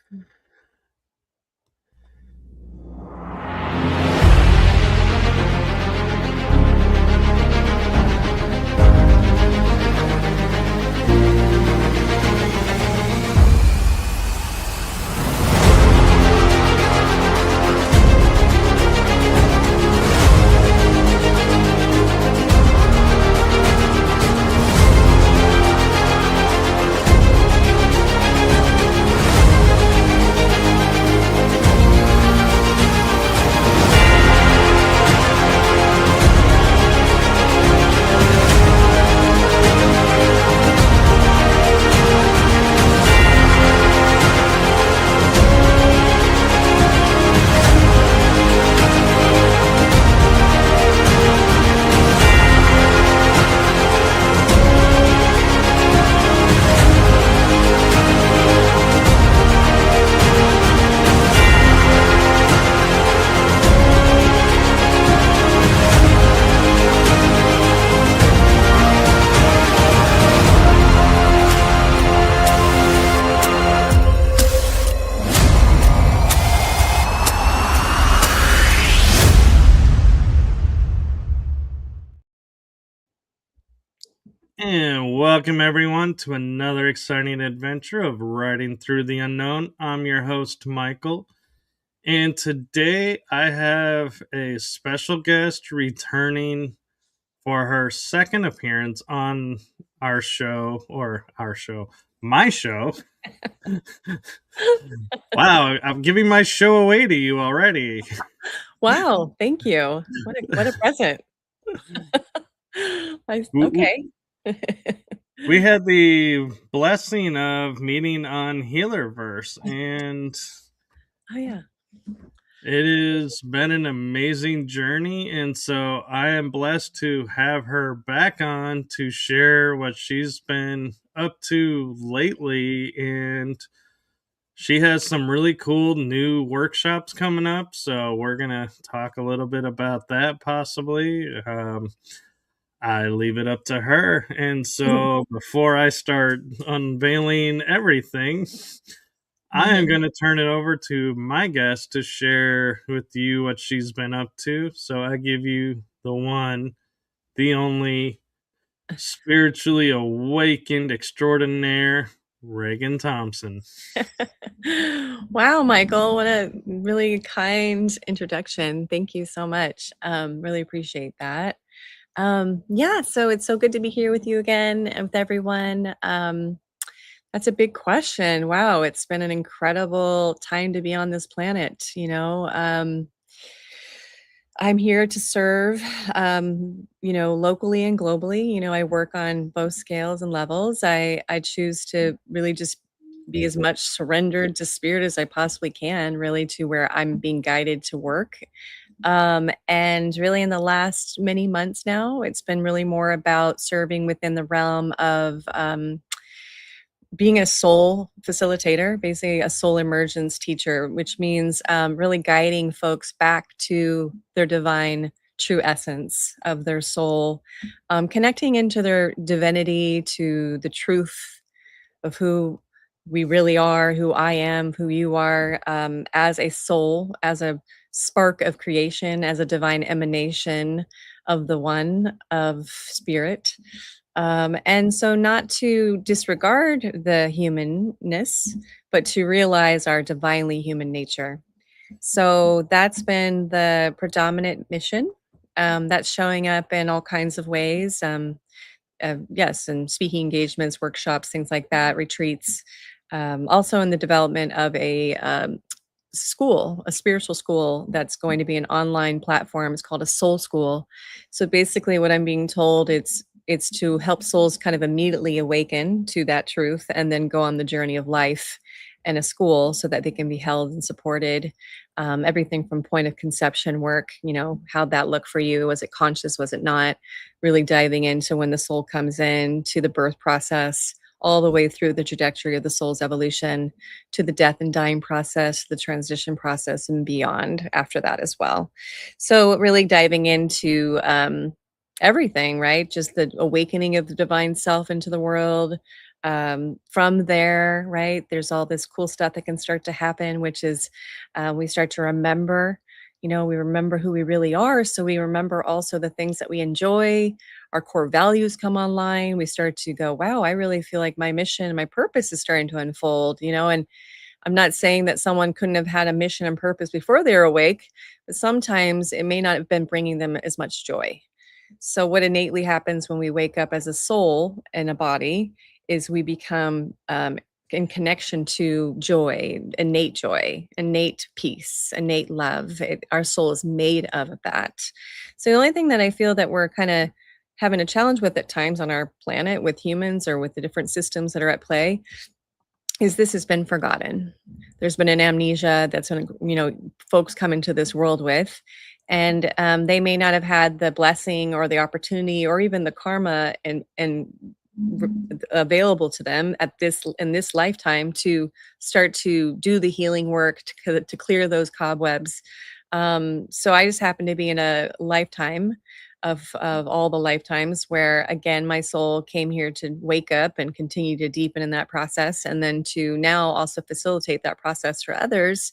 And welcome everyone to another exciting adventure of Riding Through the Unknown. I'm your host, Michael. And today I have a special guest returning for her second appearance on my show. Wow, I'm giving my show away to you already. Wow, thank you. What a present. Okay. We had the blessing of meeting on Healerverse, and Oh yeah. it has been an amazing journey, and so I am blessed to have her back on to share what she's been up to lately. And she has some really cool new workshops coming up, so we're going to talk a little bit about that possibly. I leave it up to her. And so before I start unveiling everything, I am going to turn it over to my guest to share with you what she's been up to. So I give you the one, the only spiritually awakened extraordinaire, Ragan Thomson. Wow, Michael, what a really kind introduction. Thank you so much. Really appreciate that. Yeah, so it's so good to be here with you again and with everyone. That's a big question. Wow, it's been an incredible time to be on this planet, I'm here to serve, locally and globally. I work on both scales and levels. I choose to really just be as much surrendered to spirit as I possibly can, really to where I'm being guided to work. And really in the last many months now, it's been really more about serving within the realm of being a soul facilitator, basically a soul emergence teacher, which means really guiding folks back to their divine true essence of their soul, connecting into their divinity, to the truth of who we really are, who I am, who you are, as a soul, as a spark of creation, as a divine emanation of the one, of spirit. And so, not to disregard the humanness, but to realize our divinely human nature. So, that's been the predominant mission. That's showing up in all kinds of ways. Yes, and speaking engagements, workshops, things like that, retreats. Also, in the development of a school, a spiritual school that's going to be an online platform. It's called a soul school. So basically, what I'm being told, it's to help souls kind of immediately awaken to that truth and then go on the journey of life in a school so that they can be held and supported. Everything from point of conception work, how'd that look for you? Was it conscious? Was it not? Really diving into when the soul comes in, to the birth process, all the way through the trajectory of the soul's evolution, to the death and dying process, the transition process, and beyond after that as well. So really diving into everything, right? Just the awakening of the divine self into the world, From there, right, there's all this cool stuff that can start to happen, which is we start to remember, we remember who we really are. So we remember also the things that we enjoy. Our core values come online. We start to go, wow, I really feel like my mission and my purpose is starting to unfold, and I'm not saying that someone couldn't have had a mission and purpose before they were awake, but sometimes it may not have been bringing them as much joy. So, what innately happens when we wake up as a soul in a body is we become in connection to joy, innate peace, innate love. Our soul is made of that. So, the only thing that I feel that we're kind of having a challenge with at times on our planet with humans or with the different systems that are at play is this has been forgotten. There's been an amnesia that's when, folks come into this world with, and they may not have had the blessing or the opportunity or even the karma and r- available to them at this in this lifetime to start to do the healing work to clear those cobwebs. So I just happen to be in a lifetime of all the lifetimes where again my soul came here to wake up and continue to deepen in that process and then to now also facilitate that process for others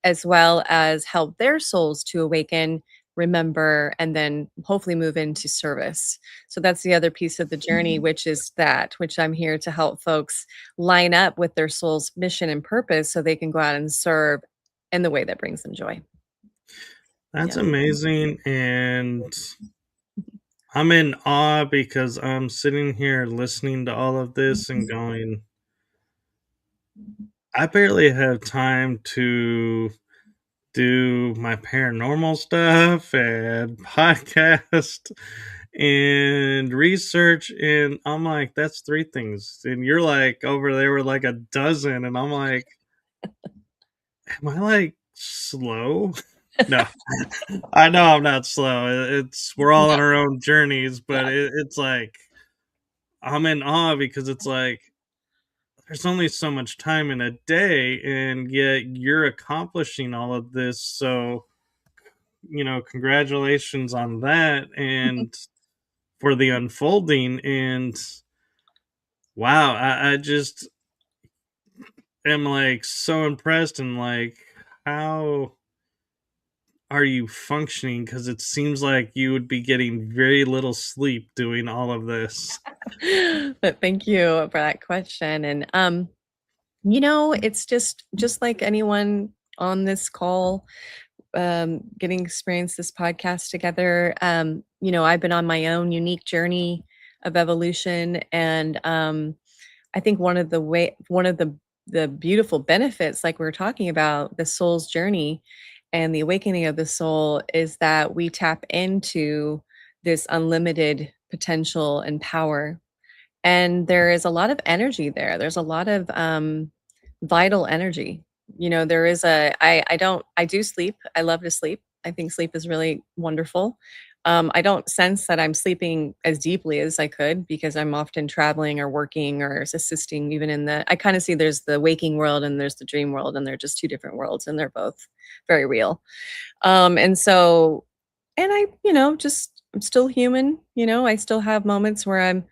as well as help their souls to awaken, remember, and then hopefully move into service. So that's the other piece of the journey, which is that which I'm here to help folks line up with their soul's mission and purpose so they can go out and serve in the way that brings them joy. That's Yeah. amazing. And I'm in awe because I'm sitting here listening to all of this and going, I barely have time to do my paranormal stuff and podcast and research. And I'm like, that's three things. And you're like over there with like a dozen. And I'm like, am I like slow? No, I know I'm not slow. It's we're all on our own journeys, but Yeah. it's like I'm in awe because it's like there's only so much time in a day, and yet you're accomplishing all of this. So, congratulations on that and for the unfolding. And wow, I just am like so impressed and like, how are you functioning? Because it seems like you would be getting very little sleep doing all of this. But thank you for that question. And it's just like anyone on this call getting experience this podcast together. I've been on my own unique journey of evolution and I think one of the beautiful benefits, like we were talking about, the soul's journey and the awakening of the soul is that we tap into this unlimited potential and power. And there is a lot of energy there. There's a lot of vital energy. There is I do sleep. I love to sleep. I think sleep is really wonderful. I don't sense that I'm sleeping as deeply as I could because I'm often traveling or working or assisting even I kind of see there's the waking world and there's the dream world and they're just two different worlds and they're both very real. And so, and I'm still human, I still have moments where I'm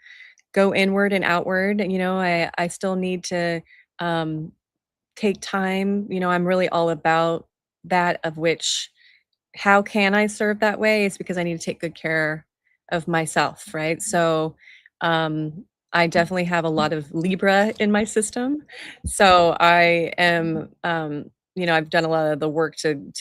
go inward and outward, I still need to, um, take time, I'm really all about that of which how can I serve that way? It's because I need to take good care of myself, right? So, I definitely have a lot of Libra in my system. So I am, I've done a lot of the work to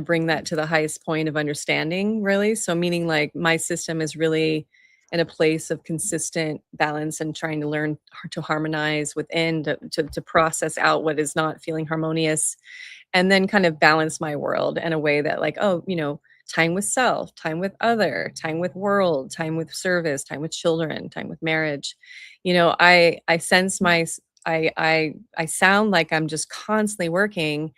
bring that to the highest point of understanding, really. So meaning like my system is really in a place of consistent balance and trying to learn to harmonize within to process out what is not feeling harmonious and then kind of balance my world in a way that like, oh, time with self, time with other, time with world, time with service, time with children, time with marriage. I sense I sound like I'm just constantly working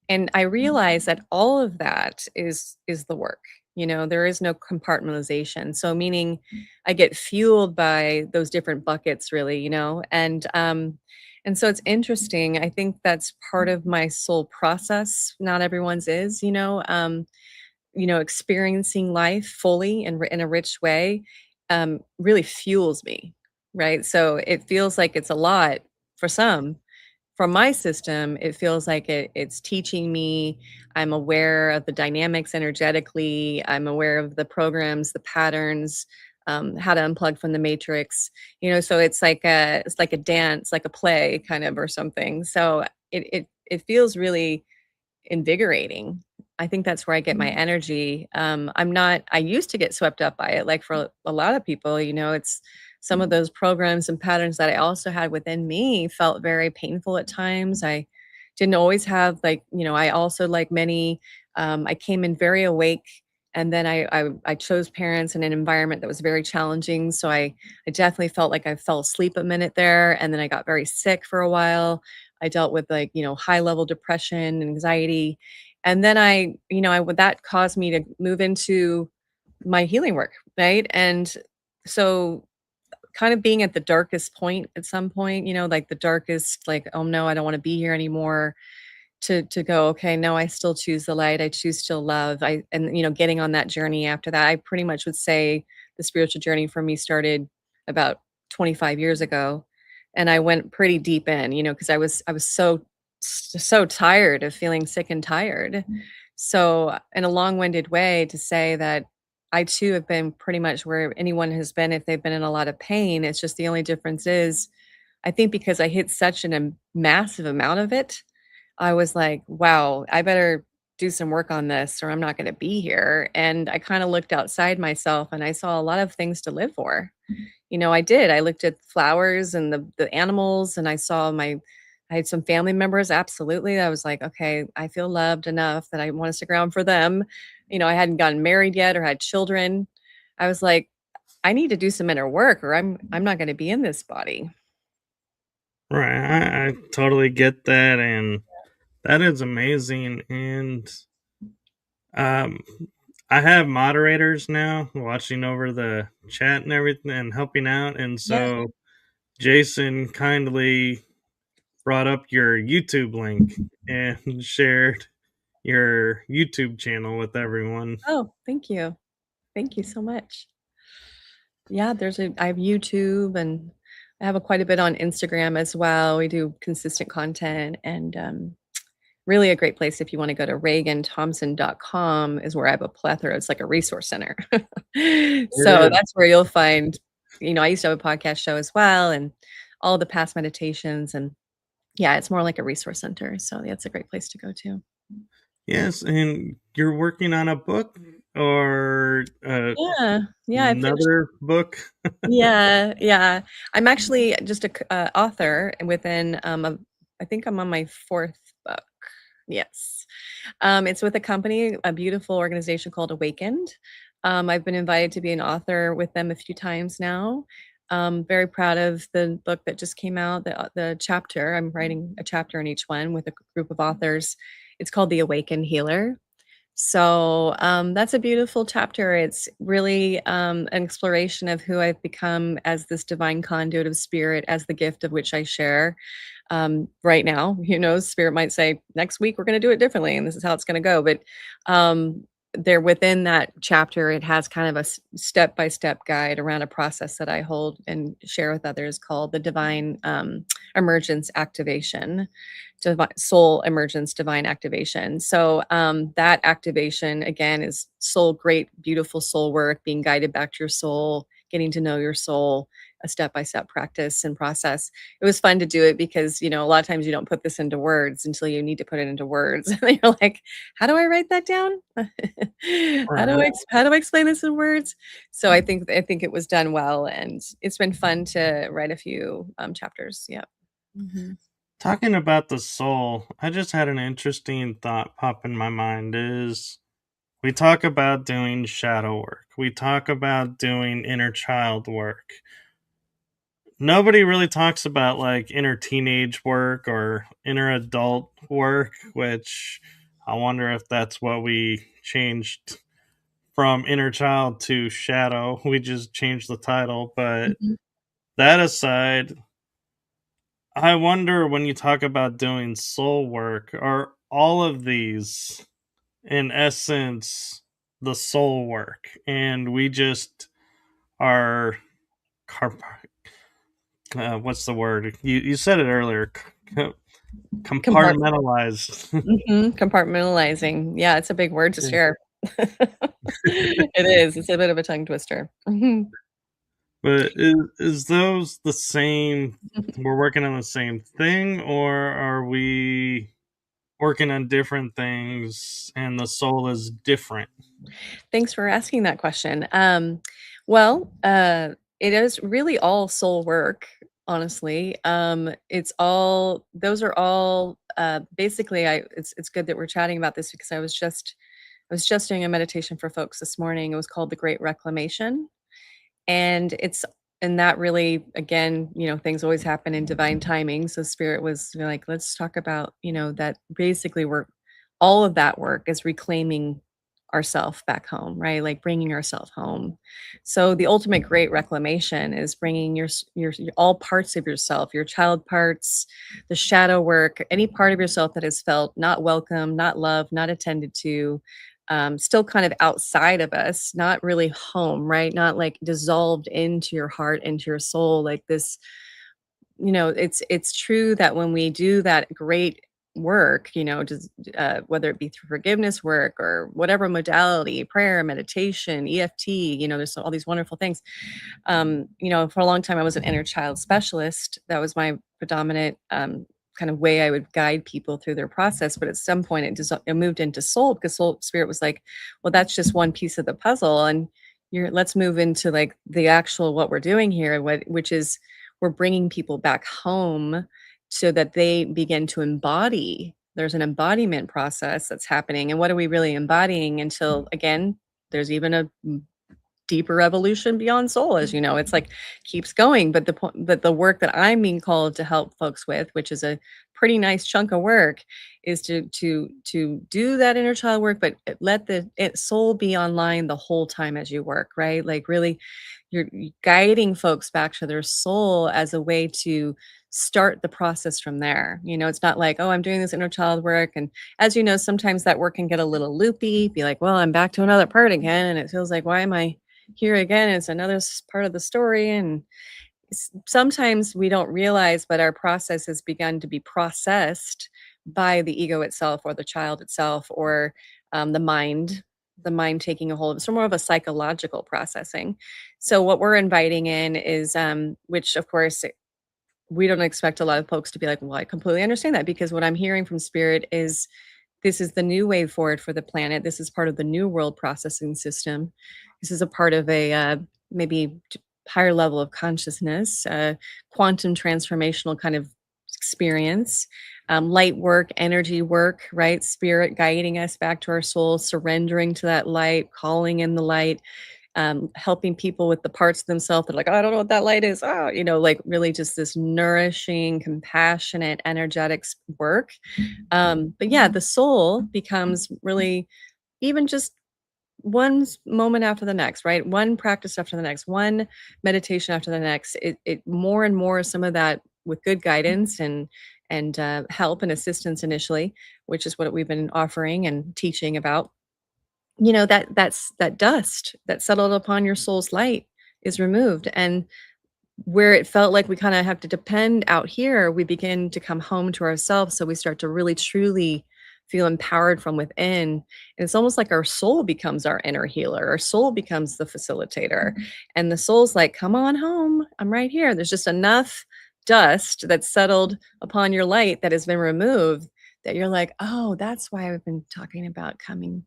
and I realize that all of that is the work. There is no compartmentalization. So meaning I get fueled by those different buckets really, and so it's interesting. I think that's part of my soul process. Not everyone's is, experiencing life fully and in a rich way really fuels me. right? So it feels like it's a lot for some. From my system, it feels like it's teaching me. I'm aware of the dynamics energetically. I'm aware of the programs, the patterns, how to unplug from the matrix. So it's like a dance, like a play, kind of, or something. So it feels really invigorating. I think that's where I get my energy. I used to get swept up by it, like for a lot of people, it's some of those programs and patterns that I also had within me felt very painful at times. I didn't always have, like, I also, like many, I came in very awake, and then I chose parents in an environment that was very challenging. So I definitely felt like I fell asleep a minute there, and then I got very sick for a while. I dealt with, like, high level depression and anxiety. And then that caused me to move into my healing work, right? And so kind of being at the darkest point at some point, like the darkest, like, oh no, I don't want to be here anymore, to go, okay, no, I still choose the light. I choose still love. And getting on that journey after that, I pretty much would say the spiritual journey for me started about 25 years ago. And I went pretty deep in, because I was so tired of feeling sick and tired. So, in a long-winded way, to say that I too have been pretty much where anyone has been if they've been in a lot of pain. It's just the only difference is, I think, because I hit such a massive amount of it, I was like, "Wow, I better do some work on this or I'm not gonna be here." And I kinda looked outside myself and I saw a lot of things to live for. I did. I looked at flowers and the animals, and I had some family members, absolutely. I was like, "Okay, I feel loved enough that I wanna stick around for them." I hadn't gotten married yet or had children. I was like, "I need to do some inner work or I'm not gonna be in this body." Right. I totally get that. And that is amazing. And um, I have moderators now watching over the chat and everything and helping out. And Yeah. so Jason kindly brought up your YouTube link and shared your YouTube channel with everyone. Oh, thank you. Thank you so much. Yeah, I have YouTube, and I have quite a bit on Instagram as well. We do consistent content, and really a great place if you want to go to raganthomson.com is where I have a plethora. It's like a resource center. It So is. that's where you'll find, I used to have a podcast show as well, and all the past meditations, and yeah, it's more like a resource center. So yeah, it's a great place to go to. Yes, and you're working on a book or Yeah. Yeah, I finished. another book? Yeah, yeah. I'm actually just a author within, I think I'm on my 4th book. Yes. It's with a company, a beautiful organization called Awakened. I've been invited to be an author with them a few times now. Very proud of the book that just came out, the chapter. I'm writing a chapter in each one with a group of authors. It's called The Awakened Healer. So, that's a beautiful chapter. It's really, an exploration of who I've become as this divine conduit of spirit, as the gift of which I share. Right now, spirit might say, next week, we're going to do it differently, and this is how it's going to go. But, there within that chapter, it has kind of a step by step guide around a process that I hold and share with others called the divine, emergence activation, soul emergence, divine activation. So, that activation again is soul, great, beautiful soul work, being guided back to your soul, getting to know your soul, a step by step practice and process. It was fun to do it because, a lot of times you don't put this into words until you need to put it into words. And you're like, how do I write that down? Right. How do I explain this in words? So I think it was done well, and it's been fun to write a few chapters. Yeah. Mhm. Talking about the soul, I just had an interesting thought pop in my mind is we talk about doing shadow work. We talk about doing inner child work. Nobody really talks about like inner teenage work or inner adult work, which I wonder if that's what we changed from inner child to shadow. We just changed the title. But Mhm. that aside, I wonder when you talk about doing soul work, are all of these in essence the soul work? And we just are car- what's the word? You said it earlier. Compart Compartmentalized. compartmentalizing. Yeah, it's a big word to share. It is. It's a bit of a tongue twister. Mhm. But is those the same? We're working on the same thing, or are we working on different things and the soul is different? Thanks for asking that question. Well, it is really all soul work, honestly. It's all those are all basically I it's good that we're chatting about this because I was just doing a meditation for folks this morning. It was called the Great Reclamation. And that really, again, things always happen in divine timing. So spirit was like, let's talk about, that basically work, all of that work is reclaiming ourself back home, right? Like bringing ourself home. So the ultimate great reclamation is bringing your all parts of yourself, your child parts, the shadow work, any part of yourself that has felt not welcome, not loved, not attended to, still kind of outside of us, not really home, right? Not like dissolved into your heart, into your soul, like this. It's true that when we do that great work, just whether it be through forgiveness work or whatever modality, prayer, meditation, EFT, there's all these wonderful things. For a long time, I was an inner child specialist. That was my predominant kind of way I would guide people through their process. But at some point, it moved into soul because soul spirit was like, well, that's just one piece of the puzzle, and let's move into like the actual what we're doing here, which is we're bringing people back home so that they begin to embody. There's an embodiment process that's happening, and what are we really embodying until again? There's even a deeper evolution beyond soul, as you know. It's like keeps going, but the work that I'm being called to help folks with, which is a pretty nice chunk of work, is to do that inner child work, but let the soul be online the whole time as you work, right? Like really, you're guiding folks back to their soul as a way to start the process from there. It's not like, oh, I'm doing this inner child work, and as you know, sometimes that work can get a little loopy. Be like, well, I'm back to another part again, and it feels like, why am I here again? It's another part of the story. And sometimes we don't realize, but our process has begun to be processed by the ego itself or the child itself or the mind taking a hold of it. So more of a psychological processing. So what we're inviting in is, which of course we don't expect a lot of folks to be like, well, I completely understand that, because what I'm hearing from spirit is this is the new way forward for the planet. This is part of the new world processing system. This is a part of a maybe higher level of consciousness, quantum transformational kind of experience, light work, energy work, right? Spirit guiding us back to our soul, surrendering to that light, calling in the light, helping people with the parts of themselves that are like, oh, I don't know what that light is. Oh, like really just this nourishing, compassionate, energetic work. But yeah, the soul becomes really even just moment after the next, right? One practice after the next, one meditation after the next. It more and more some of that with good guidance and help and assistance initially, which is what we've been offering and teaching about. That dust that settled upon your soul's light is removed, and where it felt like we kind of have to depend out here, we begin to come home to ourselves. So we start to really truly feel empowered from within. And it's almost like our soul becomes our inner healer. Our soul becomes the facilitator. And the soul's like, come on home. I'm right here. There's just enough dust that's settled upon your light that has been removed that you're like, oh, that's why I've been talking about coming.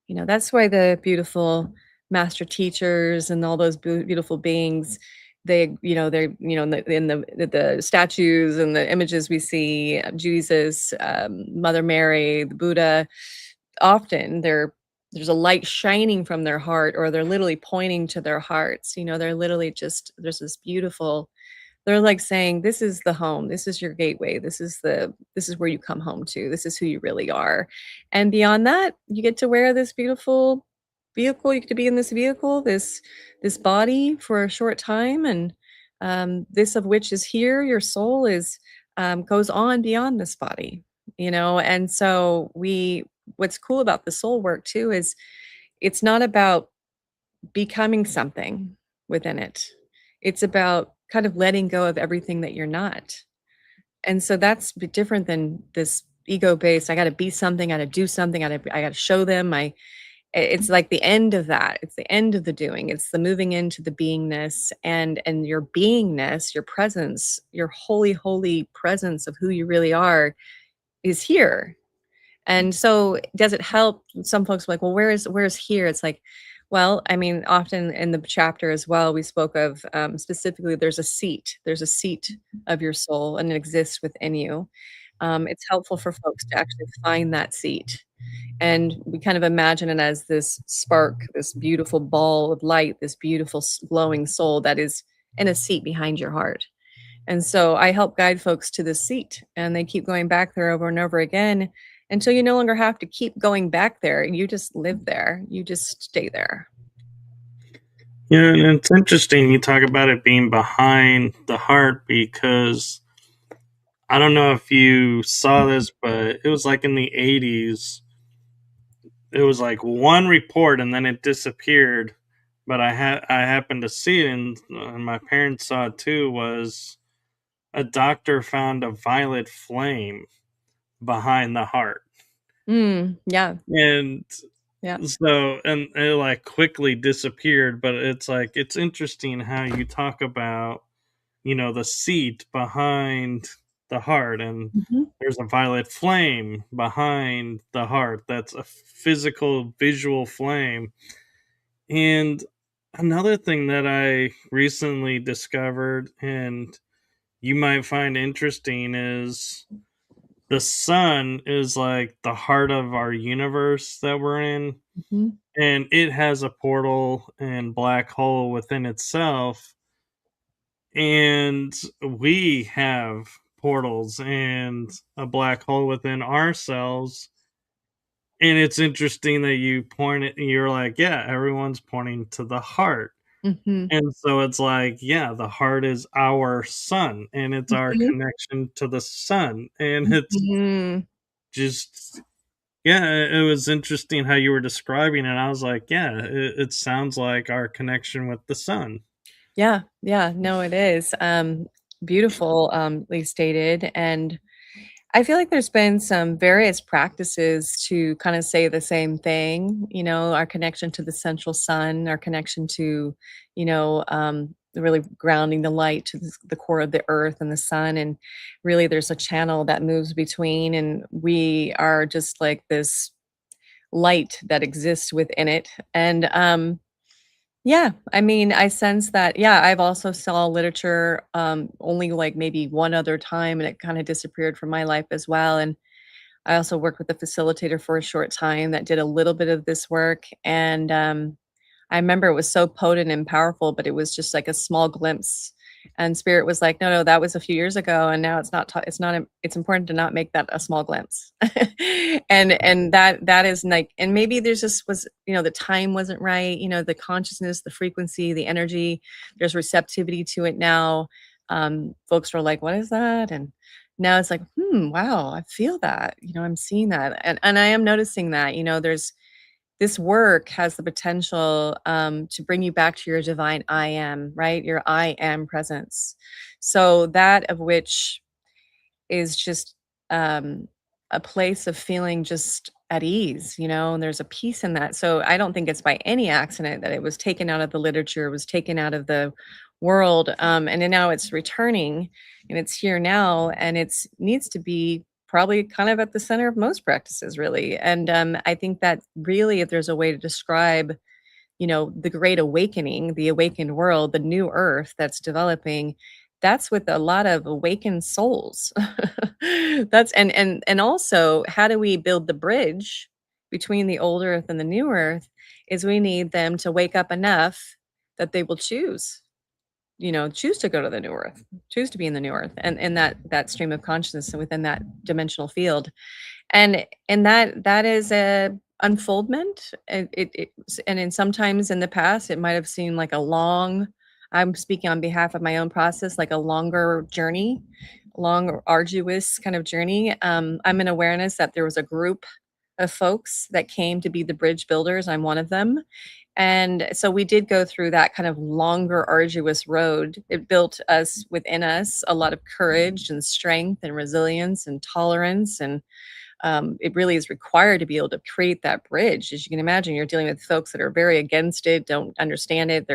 That's why the beautiful master teachers and all those beautiful beings, they're in the statues and the images we see of Jesus, Mother Mary, the Buddha. Often there's a light shining from their heart, or they're literally pointing to their hearts. They're literally just there's this beautiful. They're like saying, "This is the home. This is your gateway. This is where you come home to. This is who you really are." And beyond that, you get to wear this beautiful vehicle. You get to be in this vehicle, this body for a short time, and this of which is here. Your soul is goes on beyond this body. And so what's cool about the soul work too is it's not about becoming something within it. It's about kind of letting go of everything that you're not. And so that's different than this ego-based, I gotta be something, I gotta do something, I gotta show them it's like the end of that. It's the end of the doing. It's the moving into the beingness and your beingness, your presence, your holy, holy presence of who you really are is here. And so does it help? Some folks are like, well, where's here? It's like, well, I mean, often in the chapter as well, we spoke of specifically there's a seat of your soul and it exists within you. It's helpful for folks to actually find that seat. And we kind of imagine it as this spark, this beautiful ball of light, this beautiful glowing soul that is in a seat behind your heart. And so I help guide folks to this seat and they keep going back there over and over again until you no longer have to keep going back there. You just live there. You just stay there. Yeah, and it's interesting you talk about it being behind the heart because I don't know if you saw this, but it was like in the 80s. It was like one report and then it disappeared. But I happened to see it, and my parents saw it too. Was a doctor found a violet flame behind the heart, Yeah. and Yeah. so and it like quickly disappeared. But it's like it's interesting how you talk about the seat behind the heart, and Mhm. there's a violet flame behind the heart that's a physical visual flame. And another thing that I recently discovered and you might find interesting is the sun is like the heart of our universe that we're in, Mhm. and it has a portal and black hole within itself, and we have portals and a black hole within ourselves. And it's interesting that you're like, yeah, everyone's pointing to the heart. Mhm. And so it's like, yeah, the heart is our sun and it's our Mhm. connection to the sun. And it's Mhm. just, yeah, it was interesting how you were describing it. I was like, yeah, it sounds like our connection with the sun. Yeah. Yeah. No, it is. Beautiful, stated. And I feel like there's been some various practices to kind of say the same thing, our connection to the central sun, our connection to, really grounding the light to the core of the earth and the sun. And really, there's a channel that moves between, and we are just like this light that exists within it. And yeah, I mean, I sense that yeah, I've also saw literature, only, like, maybe one other time, and it kinda disappeared from my life as well, and I also worked with a facilitator for a short time that did a little bit of this work, and, I remember it was so potent and powerful, but it was just like a small glimpse, and spirit was like, "No, no, that was a few years ago, and now it's not it's important to not make that a small glimpse." And that is like and maybe there's just was the time wasn't right, the consciousness, the frequency, the energy, there's receptivity to it now. Folks were like, "What is that?" And now it's like, wow, I feel that, I'm seeing that, and I am noticing that, there's this work has the potential, to bring you back to your divine I am, right? Your I am presence. So that of which is just, um, a place of feeling just at ease, and there's a peace in that. So I don't think it's by any accident that it was taken out of the literature, was taken out of the world, and then now it's returning, and it's here now, and it's needs to be probably kind of at the center of most practices, really. And I think that really, if there's a way to describe the great awakening, the awakened world, the new earth that's developing, that's with a lot of awakened souls. That's and also how do we build the bridge between the old earth and the new earth is we need them to wake up enough that they will choose to go to the new earth, choose to be in the new earth and that stream of consciousness and within that dimensional field. And that is a unfoldment, and and in sometimes in the past, it might have seemed like a long I'm speaking on behalf of my own process, like a longer journey, long, arduous kind of journey. I'm in awareness that there was a group of folks that came to be the bridge builders. I'm one of them. And so we did go through that kind of longer, arduous road. It built us within us a lot of courage and strength and resilience and tolerance. And it really is required to be able to create that bridge. As you can imagine, you're dealing with folks that are very against it, don't understand it.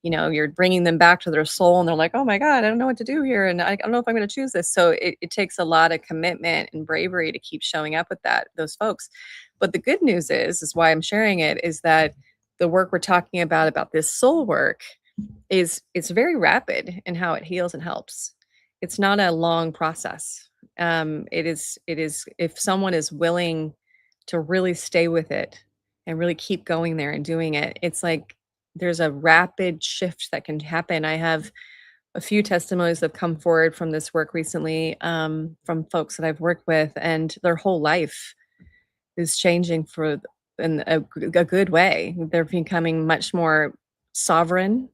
You're bringing them back to their soul and they're like, oh my God, I don't know what to do here. And I don't know if I'm going to choose this. So it takes a lot of commitment and bravery to keep showing up with those folks. But the good news is why I'm sharing it, is that the work we're talking about this soul work is it's very rapid in how it heals and helps. It's not a long process. It is if someone is willing to really stay with it and really keep going there and doing it, it's like there's a rapid shift that can happen. I have a few testimonies that have come forward from this work recently, from folks that I've worked with, and their whole life is changing in a good way. They're becoming much more sovereign.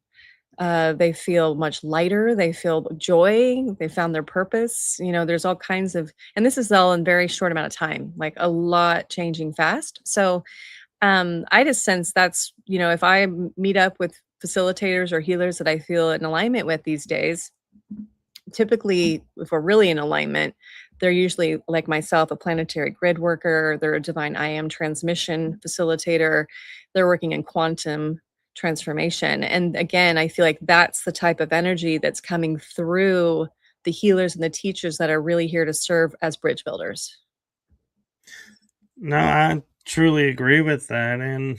They feel much lighter. They feel joy. They found their purpose. There's all kinds of, and this is all in very short amount of time, like a lot changing fast. So I just sense if I meet up with facilitators or healers that I feel in alignment with these days, typically, if we're really in alignment, they're usually like myself, a planetary grid worker, they're a divine I am transmission facilitator, they're working in quantum transformation. And again, I feel like that's the type of energy that's coming through the healers and the teachers that are really here to serve as bridge builders. No, I truly agree with that. And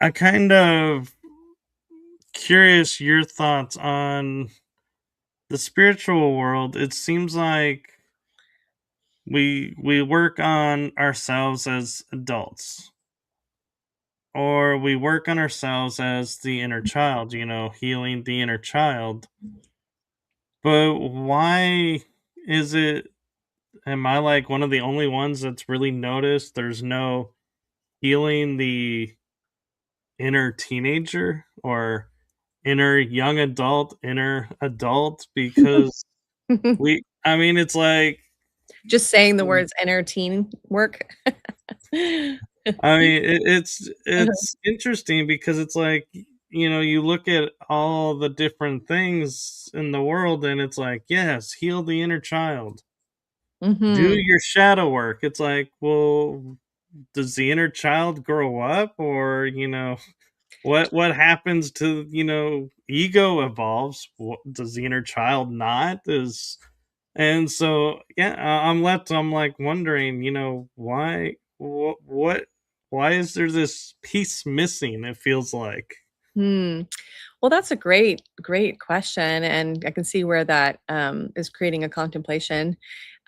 I kind of curious your thoughts on the spiritual world. It seems like we work on ourselves as adults, or we work on ourselves as the inner child, healing the inner child. But why is it, am I like one of the only ones that's really noticed there's no healing the inner teenager or inner young adult, inner adult? Because I mean, it's like, Just saying the words inner teen work. I mean, it's interesting because it's like, you look at all the different things in the world and it's like, yes, heal the inner child. Do Mhm. your shadow work. It's like, well, does the inner child grow up, or, what happens to, ego evolves. Does the inner child not? Is And so, yeah, I'm like wondering, why is there this piece missing, it feels like. Hmm. Well, that's a great, great question, and I can see where that is creating a contemplation.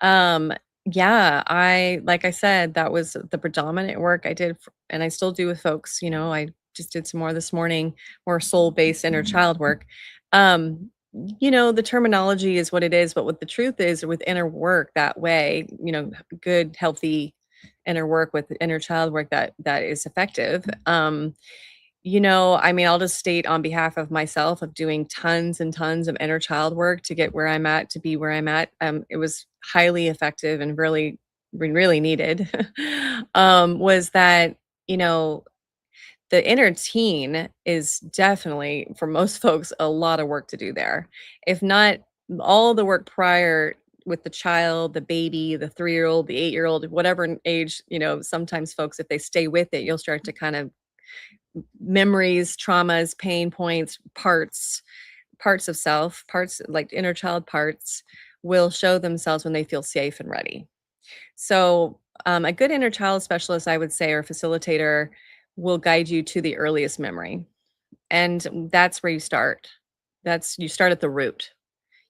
Um, yeah, like I said, that was the predominant work I did, and I still do with folks. I just did some more this morning, more soul-based inner child work. Um, the terminology is what it is, but what the truth is, with inner work that way, good, healthy inner work with inner child work that is effective. I mean, I'll just state on behalf of myself of doing tons and tons of inner child work to get where I'm at, to be where I'm at. It was highly effective and really, really needed. Was that, you know, the inner teen is definitely, for most folks, a lot of work to do there. If not all the work prior with the child, the baby, the 3-year-old, the 8-year-old, whatever age, sometimes folks, if they stay with it, you'll start to kind of memories, traumas, pain points, parts of self, parts like inner child parts will show themselves when they feel safe and ready. So, a good inner child specialist, I would say, or facilitator will guide you to the earliest memory. And that's where you start. You start at the root.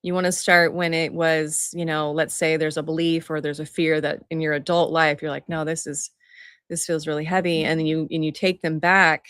You want to start when it was, let's say there's a belief or there's a fear that in your adult life, you're like, no, this feels really heavy, and then you take them back.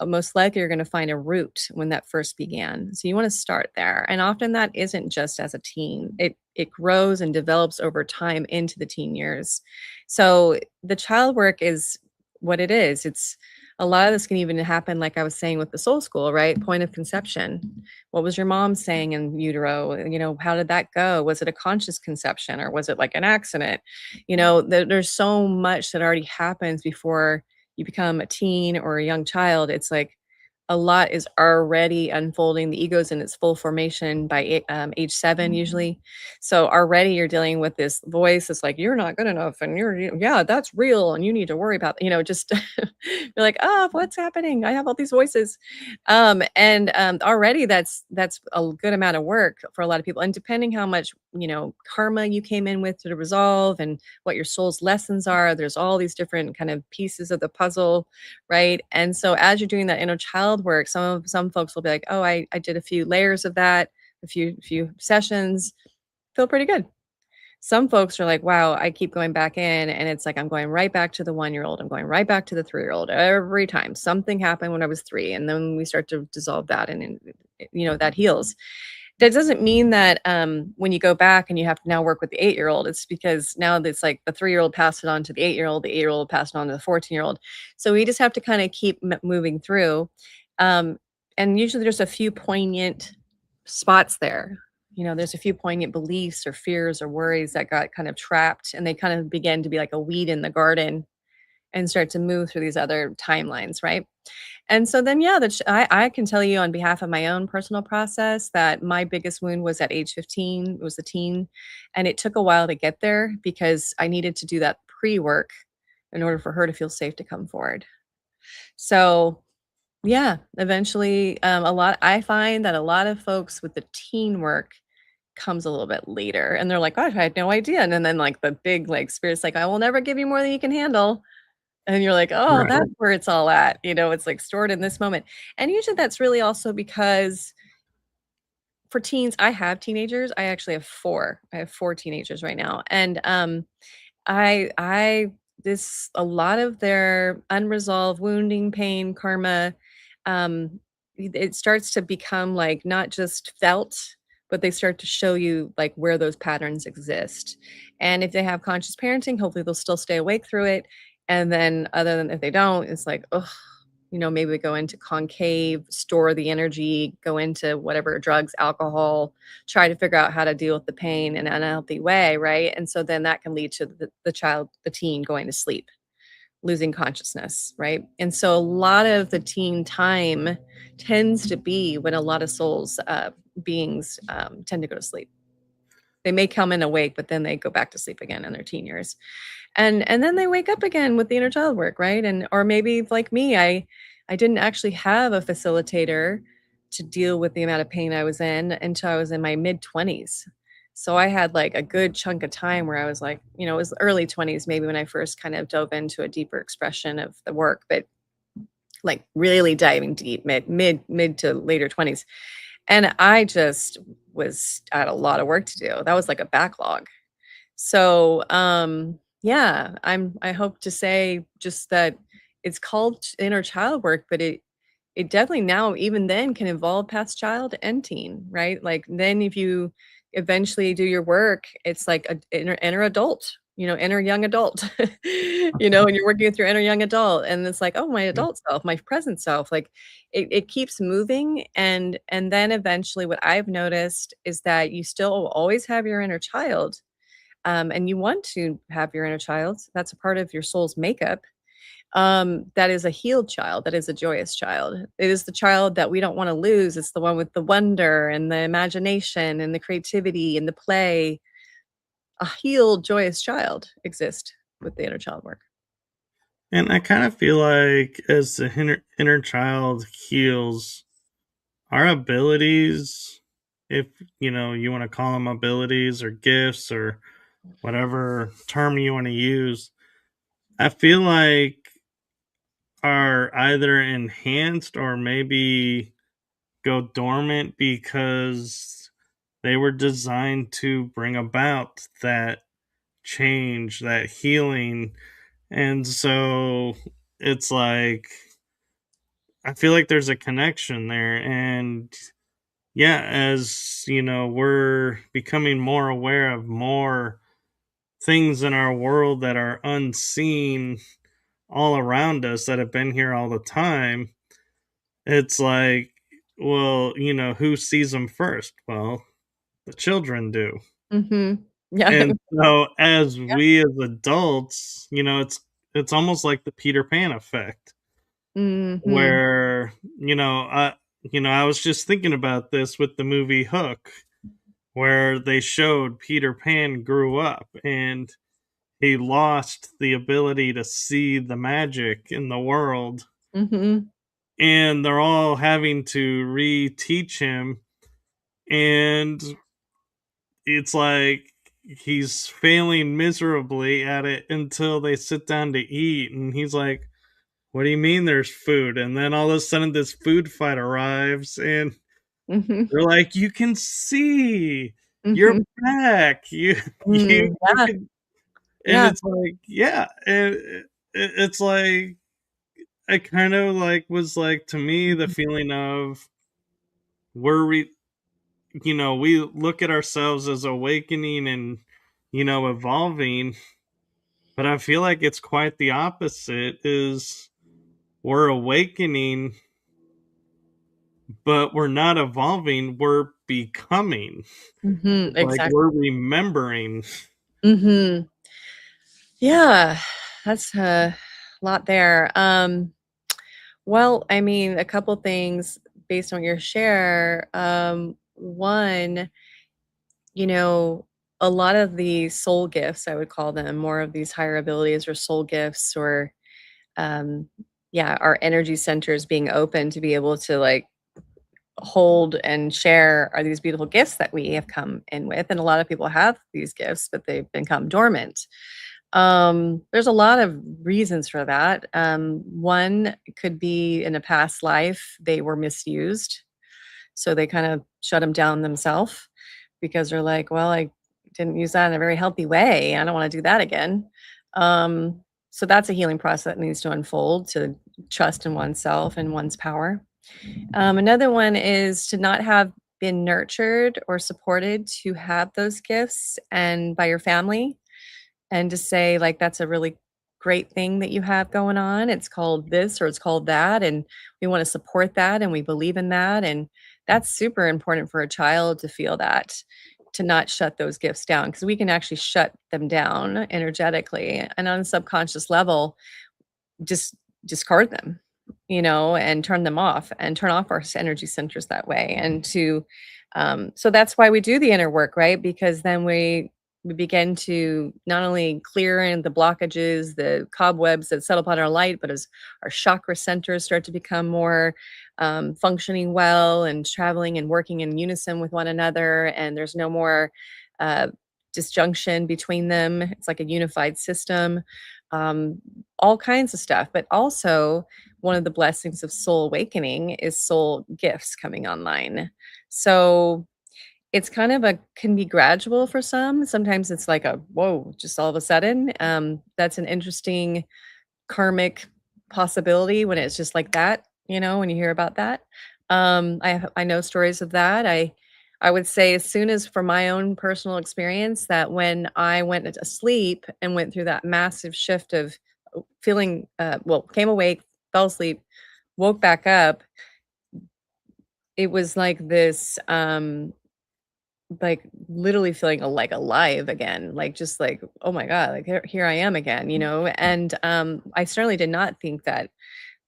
Most likely you're going to find a root when that first began, so you want to start there. And often that isn't just as a teen, it grows and develops over time into the teen years. So the child work is what it is. It's a lot of this can even happen, like I was saying, with the soul school, right? Point of conception. What was your mom saying in utero? How did that go? Was it a conscious conception, or was it like an accident? There's so much that already happens before you become a teen or a young child, it's like a lot is already unfolding. The ego's in its full formation by age 7 usually. So already you're dealing with this voice that's like, "You're not good enough, and yeah, that's real, and you need to worry about," just you're like, "Oh, what's happening? I have all these voices." Already that's a good amount of work for a lot of people, and depending how much, karma you came in with to resolve and what your soul's lessons are, there's all these different kind of pieces of the puzzle, right? And so as you're doing that inner child work, some folks will be like, "Oh, I did a few layers of that, a few sessions, feel pretty good." Some folks are like, "Wow, I keep going back in, and it's like I'm going right back to the 1-year-old. I'm going right back to the 3-year-old every time. Something happened when I was 3, and then we start to dissolve that, and that heals." That doesn't mean that, when you go back and you have to now work with the 8-year-old, it's because now it's like the 3-year-old passed it on to the 8-year-old, the 8-year-old passed it on to the 14-year-old. So we just have to kinda keep moving through, um, and usually there's a few poignant spots there. There's a few poignant beliefs or fears or worries that got kind of trapped, and they kind of begin to be like a weed in the garden and start to move through these other timelines, right? And so then, yeah, I can tell you on behalf of my own personal process that my biggest wound was at age 15. It was a teen. And it took a while to get there because I needed to do that pre work in order for her to feel safe to come forward. So, yeah, eventually, I find that a lot of folks with the teen work comes a little bit later and they're like, "Oh, I had no idea." And then like the big like spirit's like, "I will never give you more than you can handle." And you're like, "Oh, Right. that's where it's all at," it's, like, stored in this moment. And usually that's really also because for teens I have teenagers, I actually have 4. I have 4 teenagers right now, and, I this a lot of their unresolved wounding, pain, karma, um, it starts to become, like, not just felt, but they start to show you, like, where those patterns exist. And if they have conscious parenting, hopefully they'll still stay awake through it, and then other than if they don't, it's like, ugh, maybe we go into concave, store the energy, go into whatever drugs, alcohol, try to figure out how to deal with the pain in an unhealthy way, right? And so then that can lead to the child, the teen going to sleep, losing consciousness, right? And so a lot of the teen time tends to be when a lot of souls, beings, tend to go to sleep. They may come in awake, but then they go back to sleep again in their teen years. And then they wake up again with the inner child work, right? And or maybe like me, I didn't actually have a facilitator to deal with the amount of pain I was in until I was in my mid 20s. So I had like a good chunk of time where I was like, it was early 20s maybe when I first kind of dove into a deeper expression of the work, but like really diving deep mid to later 20s. And I just was I had a lot of work to do. That was like a backlog. So, yeah, I hope to say just that it's called inner child work, but it definitely now even then can involve past child and teen, right? Like then if you eventually do your work, it's like a inner adult, inner young adult. And you're working with your inner young adult and it's like, oh, my adult self, my present self, like it keeps moving and then eventually what I've noticed is that you still will always have your inner child, and you want to have your inner child, that's a part of your soul's makeup. That is a healed child, that is a joyous child. It is the child that we don't want to lose. It's the one with the wonder and the imagination and the creativity and the play. A healed, joyous child exists with the inner child work. And I kind of feel like as the inner child heals, our abilities, if you want to call them abilities or gifts or whatever term you want to use, I feel like are either enhanced or maybe go dormant because they were designed to bring about that change, that healing. And so it's like, I feel like there's a connection there. And yeah, as we're becoming more aware of more things in our world that are unseen all around us that have been here all the time. It's like, well, who sees them first? Well, the children do. Mhm. Yeah. And so as Yeah. we as adults, it's it's almost like the Peter Pan effect, Mhm. where, I was just thinking about this with the movie Hook, where they showed Peter Pan grew up and he lost the ability to see the magic in the world, Mhm. and they're all having to reteach him, and it's like he's failing miserably at it until they sit down to eat, and he's like, "What do you mean there's food?" And then all of a sudden this food fight arrives, and Mhm. they're like, "You can see. You're Mhm. back. You Mm, you yeah, can." And yeah. it's like, yeah, and it's like I kind of like was like, to me, the Mhm. feeling of we're we look at ourselves as awakening and evolving, but I feel like it's quite the opposite. Is we're awakening, but we're not evolving, we're becoming. Mhm, Like, we're exactly. remembering. Mhm. Yeah, that's a lot there. Well, I mean, a couple things based on your share. One, you know, a lot of the soul gifts, I would call them, more of these higher abilities or soul gifts or um yeah, our energy centers being open to be able to like hold and share are these beautiful gifts that we have come in with. And a lot of people have these gifts, but they've become dormant. There's a lot of reasons for that. One could be in a past life, they were misused. So they kind of shut them down themselves because they're like, well, I didn't use that in a very healthy way. I don't want to do that again. So that's a healing process that needs to unfold to trust in oneself and one's power. Another one is to not have been nurtured or supported to have those gifts and by your family and to say like that's a really great thing that you have going on. It's called this or it's called that and we want to support that and we believe in that and that's super important for a child to feel that to not shut those gifts down because we can actually shut them down energetically and on a subconscious level just discard them, and turn them off and turn off our energy centers that way. And to, so that's why we do the inner work, right? Because then we begin to not only clear in the blockages, the cobwebs that settle upon our light, but as our chakra centers start to become more functioning well and traveling and working in unison with one another, and there's no more uh, disjunction between them. It's like a unified system. Um, all kinds of stuff. But also, one of the blessings of soul awakening is soul gifts coming online. So it's kind of a can be gradual for some. Sometimes it's like a whoa, just all of a sudden. That's an interesting karmic possibility when it's just like that, when you hear about that. I know stories of that. I would say as soon as for my own personal experience that when I went to sleep and went through that massive shift of feeling well, came awake, fell asleep, woke back up, it was like this like literally feeling like alive again, like just like, oh my God, like here I am again, and I certainly did not think that.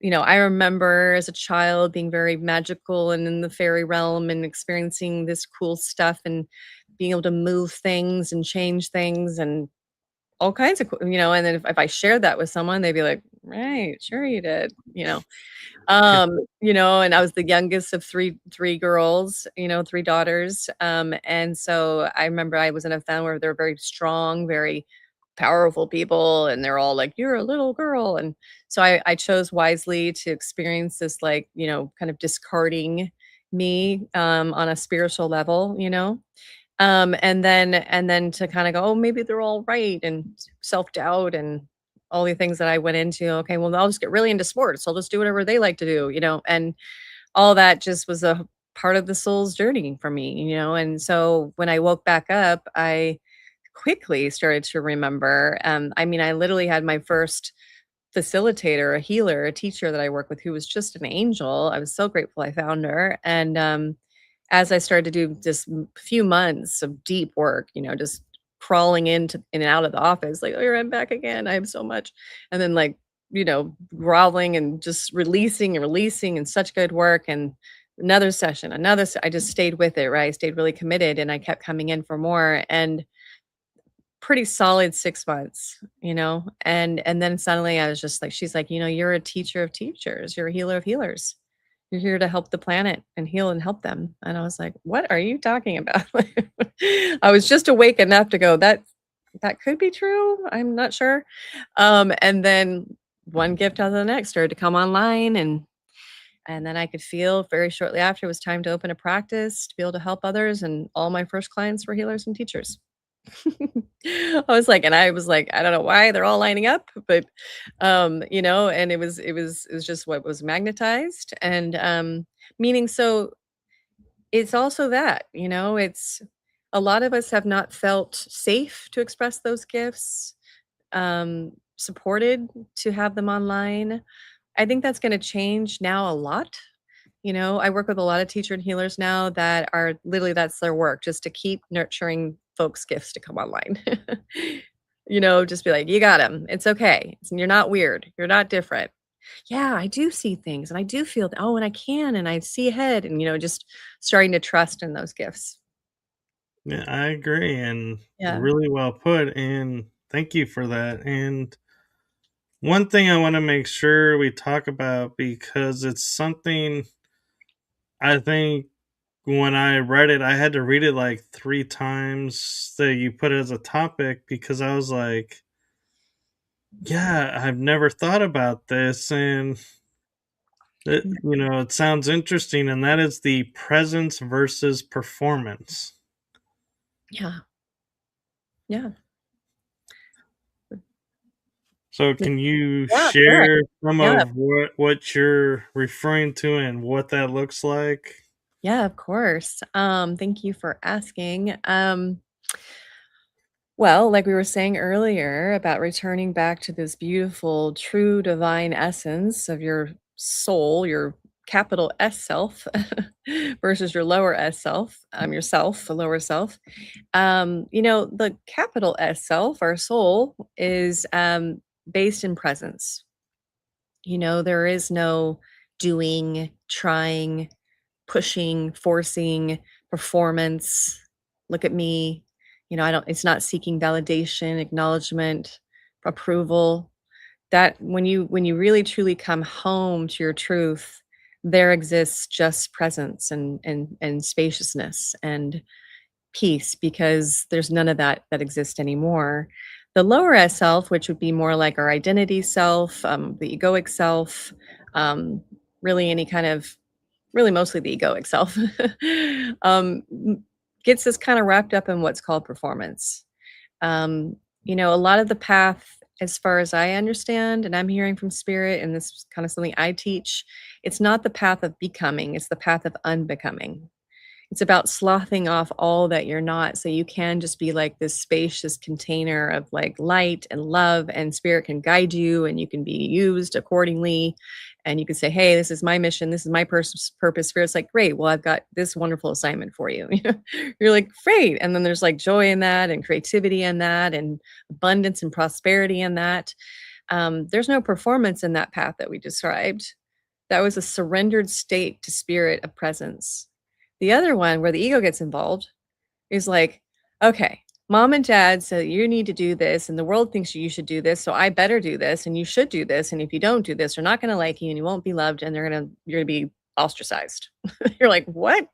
I remember as a child being very magical and in the fairy realm and experiencing this cool stuff and being able to move things and change things and all kinds of and then if I shared that with someone, they'd be like, right, sure you did, and I was the youngest of three girls, three daughters. And so I remember I was in a family where they're very strong, very powerful people, and they're all like, "You're a little girl." And so I chose wisely to experience this, like, kind of discarding me on a spiritual level, and then to kind of go, oh, maybe they're all right, and self-doubt and all the things that I went into. Okay, well, I'll just get really into sports. I'll just do whatever they like to do, and all that just was a part of the soul's journey for me, and so when I woke back up, I quickly started to remember. I mean, I literally had my first facilitator, a healer, a teacher that I work with who was just an angel. I was so grateful I found her. And as I started to do just few months of deep work, just crawling into in and out of the office, like, "Oh, I'm back again. I have so much." And then, like, groveling and just releasing and releasing and such good work, and another session, I just stayed with it, right? I stayed really committed, and I kept coming in for more, and pretty solid 6 months, and then suddenly I was just like she's like, You're a teacher of teachers. You're a healer of healers. You're here to help the planet and heal and help them." And I was like, "What are you talking about?" I was just awake enough to go, That could be true. I'm not sure." And then one gift after the next started to come online, and then I could feel very shortly after it was time to open a practice to be able to help others, and all my first clients were healers and teachers. I was like, I don't know why they're all lining up, but and it was just what was magnetized, and meaning, so it's also that, it's a lot of us have not felt safe to express those gifts, supported to have them online. I think that's gonna change now a lot. I work with a lot of teacher and healers now that are literally that's their work, just to keep nurturing folks' gifts to come online. Just be like, "You got them. It's okay. You're not weird. You're not different." "Yeah, I do see things and I do feel oh, and I can and I see ahead," and just starting to trust in those gifts. Yeah, I agree, and Yeah. really well put, and thank you for that. And one thing I want to make sure we talk about, because it's something I think when I read it, I had to read it like 3 times that you put it as a topic, because I was like, yeah, I've never thought about this. And it sounds interesting. And that is the presence versus performance. Yeah. Yeah. So can you Yeah, sure. share some Yeah. of what you're referring to and what that looks like? Yeah, of course. Thank you for asking. Well, like we were saying earlier about returning back to this beautiful, true divine essence of your soul, your capital S self versus your lower S self, yourself, the lower self. The capital S self, our soul, is based in presence. There is no doing, trying, pushing, forcing, performance. Look at me. I don't it's not seeking validation, acknowledgement, approval. That when you really truly come home to your truth, there exists just presence and spaciousness and peace, because there's none of that exists anymore. The lower S self, which would be more like our identity self, the egoic self, really any kind of really mostly the egoic self, m gets us kinda wrapped up in what's called performance. A lot of the path, as far as I understand, and I'm hearing from spirit, and this is kinda something I teach, it's not the path of becoming, it's the path of unbecoming. It's about sloughing off all that you're not, so you can just be like this spacious container of like light and love, and spirit can guide you and you can be used accordingly. And you can say, "Hey, this is my mission. This is my purpose." Spirit's like, "Great. Well, I've got this wonderful assignment for you." You're like, "Great." And then there's like joy in that and creativity in that and abundance and prosperity in that. There's no performance in that path that we described. That was a surrendered state to spirit of presence. The other one where the ego gets involved is like, "Okay, mom and dad said you need to do this, and the world thinks you should do this, so I better do this, and you should do this, and if you don't do this, they're not gonna like you, and you won't be loved, and you're gonna be ostracized." You're like, "What?"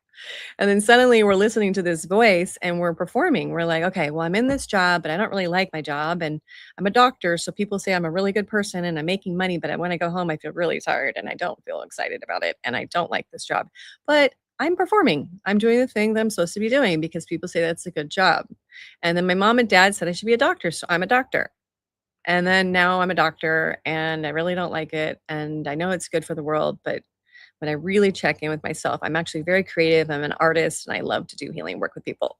And then suddenly we're listening to this voice and we're performing. We're like, "Okay, well, I'm in this job, but I don't really like my job. And I'm a doctor. So people say I'm a really good person and I'm making money. But when I go home, I feel really tired and I don't feel excited about it. And I don't like this job. But I'm performing. I'm doing the thing that I'm supposed to be doing because people say that's a good job." And then my mom and dad said I should be a doctor. So I'm a doctor. And then now I'm a doctor and I really don't like it. And I know it's good for the world, but when I really check in with myself, I'm actually very creative. I'm an artist and I love to do healing work with people.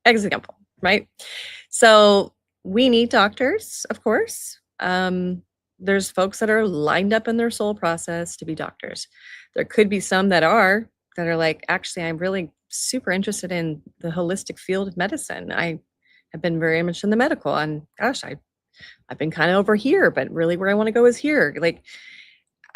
Example, right? So we need doctors, of course. There's folks that are lined up in their soul process to be doctors. There could be some that are like, actually, I'm really super interested in the holistic field of medicine. I I've been very much in the medical, and gosh, I've been kind of over here, but really where I want to go is here. Like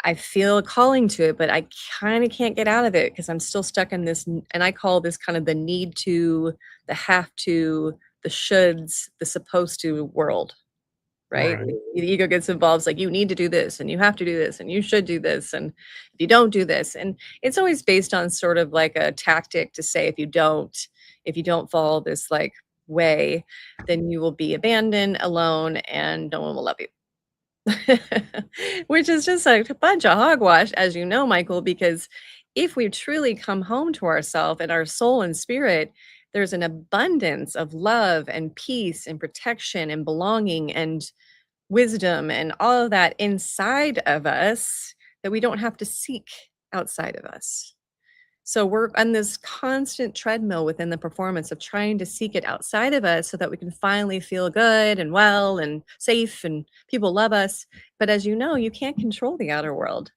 I feel a calling to it, but I kind of can't get out of it because I'm still stuck in this. And I call this kind of the need to, the have to, the shoulds, the supposed to world, right? Right. The ego gets involved. It's like, you need to do this and you have to do this and you should do this. And if you don't do this, and it's always based on sort of like a tactic to say, if you don't follow this like way, then you will be abandoned, alone, and no one will love you. Which is just like a bunch of hogwash, as you know, Michael, because if we truly come home to ourselves and our soul and spirit, there's an abundance of love and peace and protection and belonging and wisdom and all of that inside of us that we don't have to seek outside of us. So we're on this constant treadmill within the performance of trying to seek it outside of us so that we can finally feel good and well and safe and people love us. But as you know, you can't control the outer world.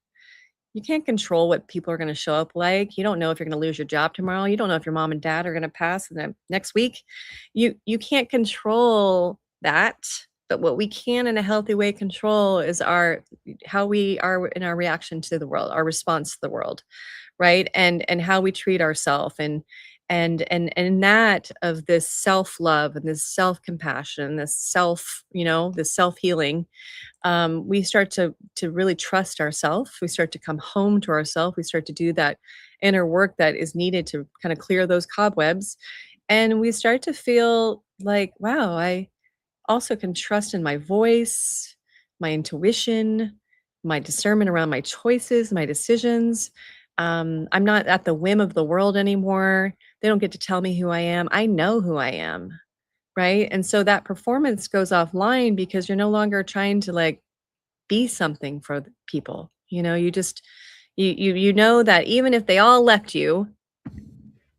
You can't control what people are going to show up like. You don't know if you're going to lose your job tomorrow. You don't know if your mom and dad are going to pass in the next week. You can't control that. But what we can in a healthy way control is our how we are in our reaction to the world, our response to the world, right? And how we treat ourselves, and that of this self-love and this self-compassion, this self, this self-healing, we start to really trust ourselves. We start to come home to ourselves. We start to do that inner work that is needed to kind of clear those cobwebs. And we start to feel like, wow, I also can trust in my voice, my intuition, my discernment around my choices, my decisions. I'm not at the whim of the world anymore. They don't get to tell me who I am. I know who I am. Right. And so that performance goes offline because you're no longer trying to like be something for people. You just, you know that even if they all left you,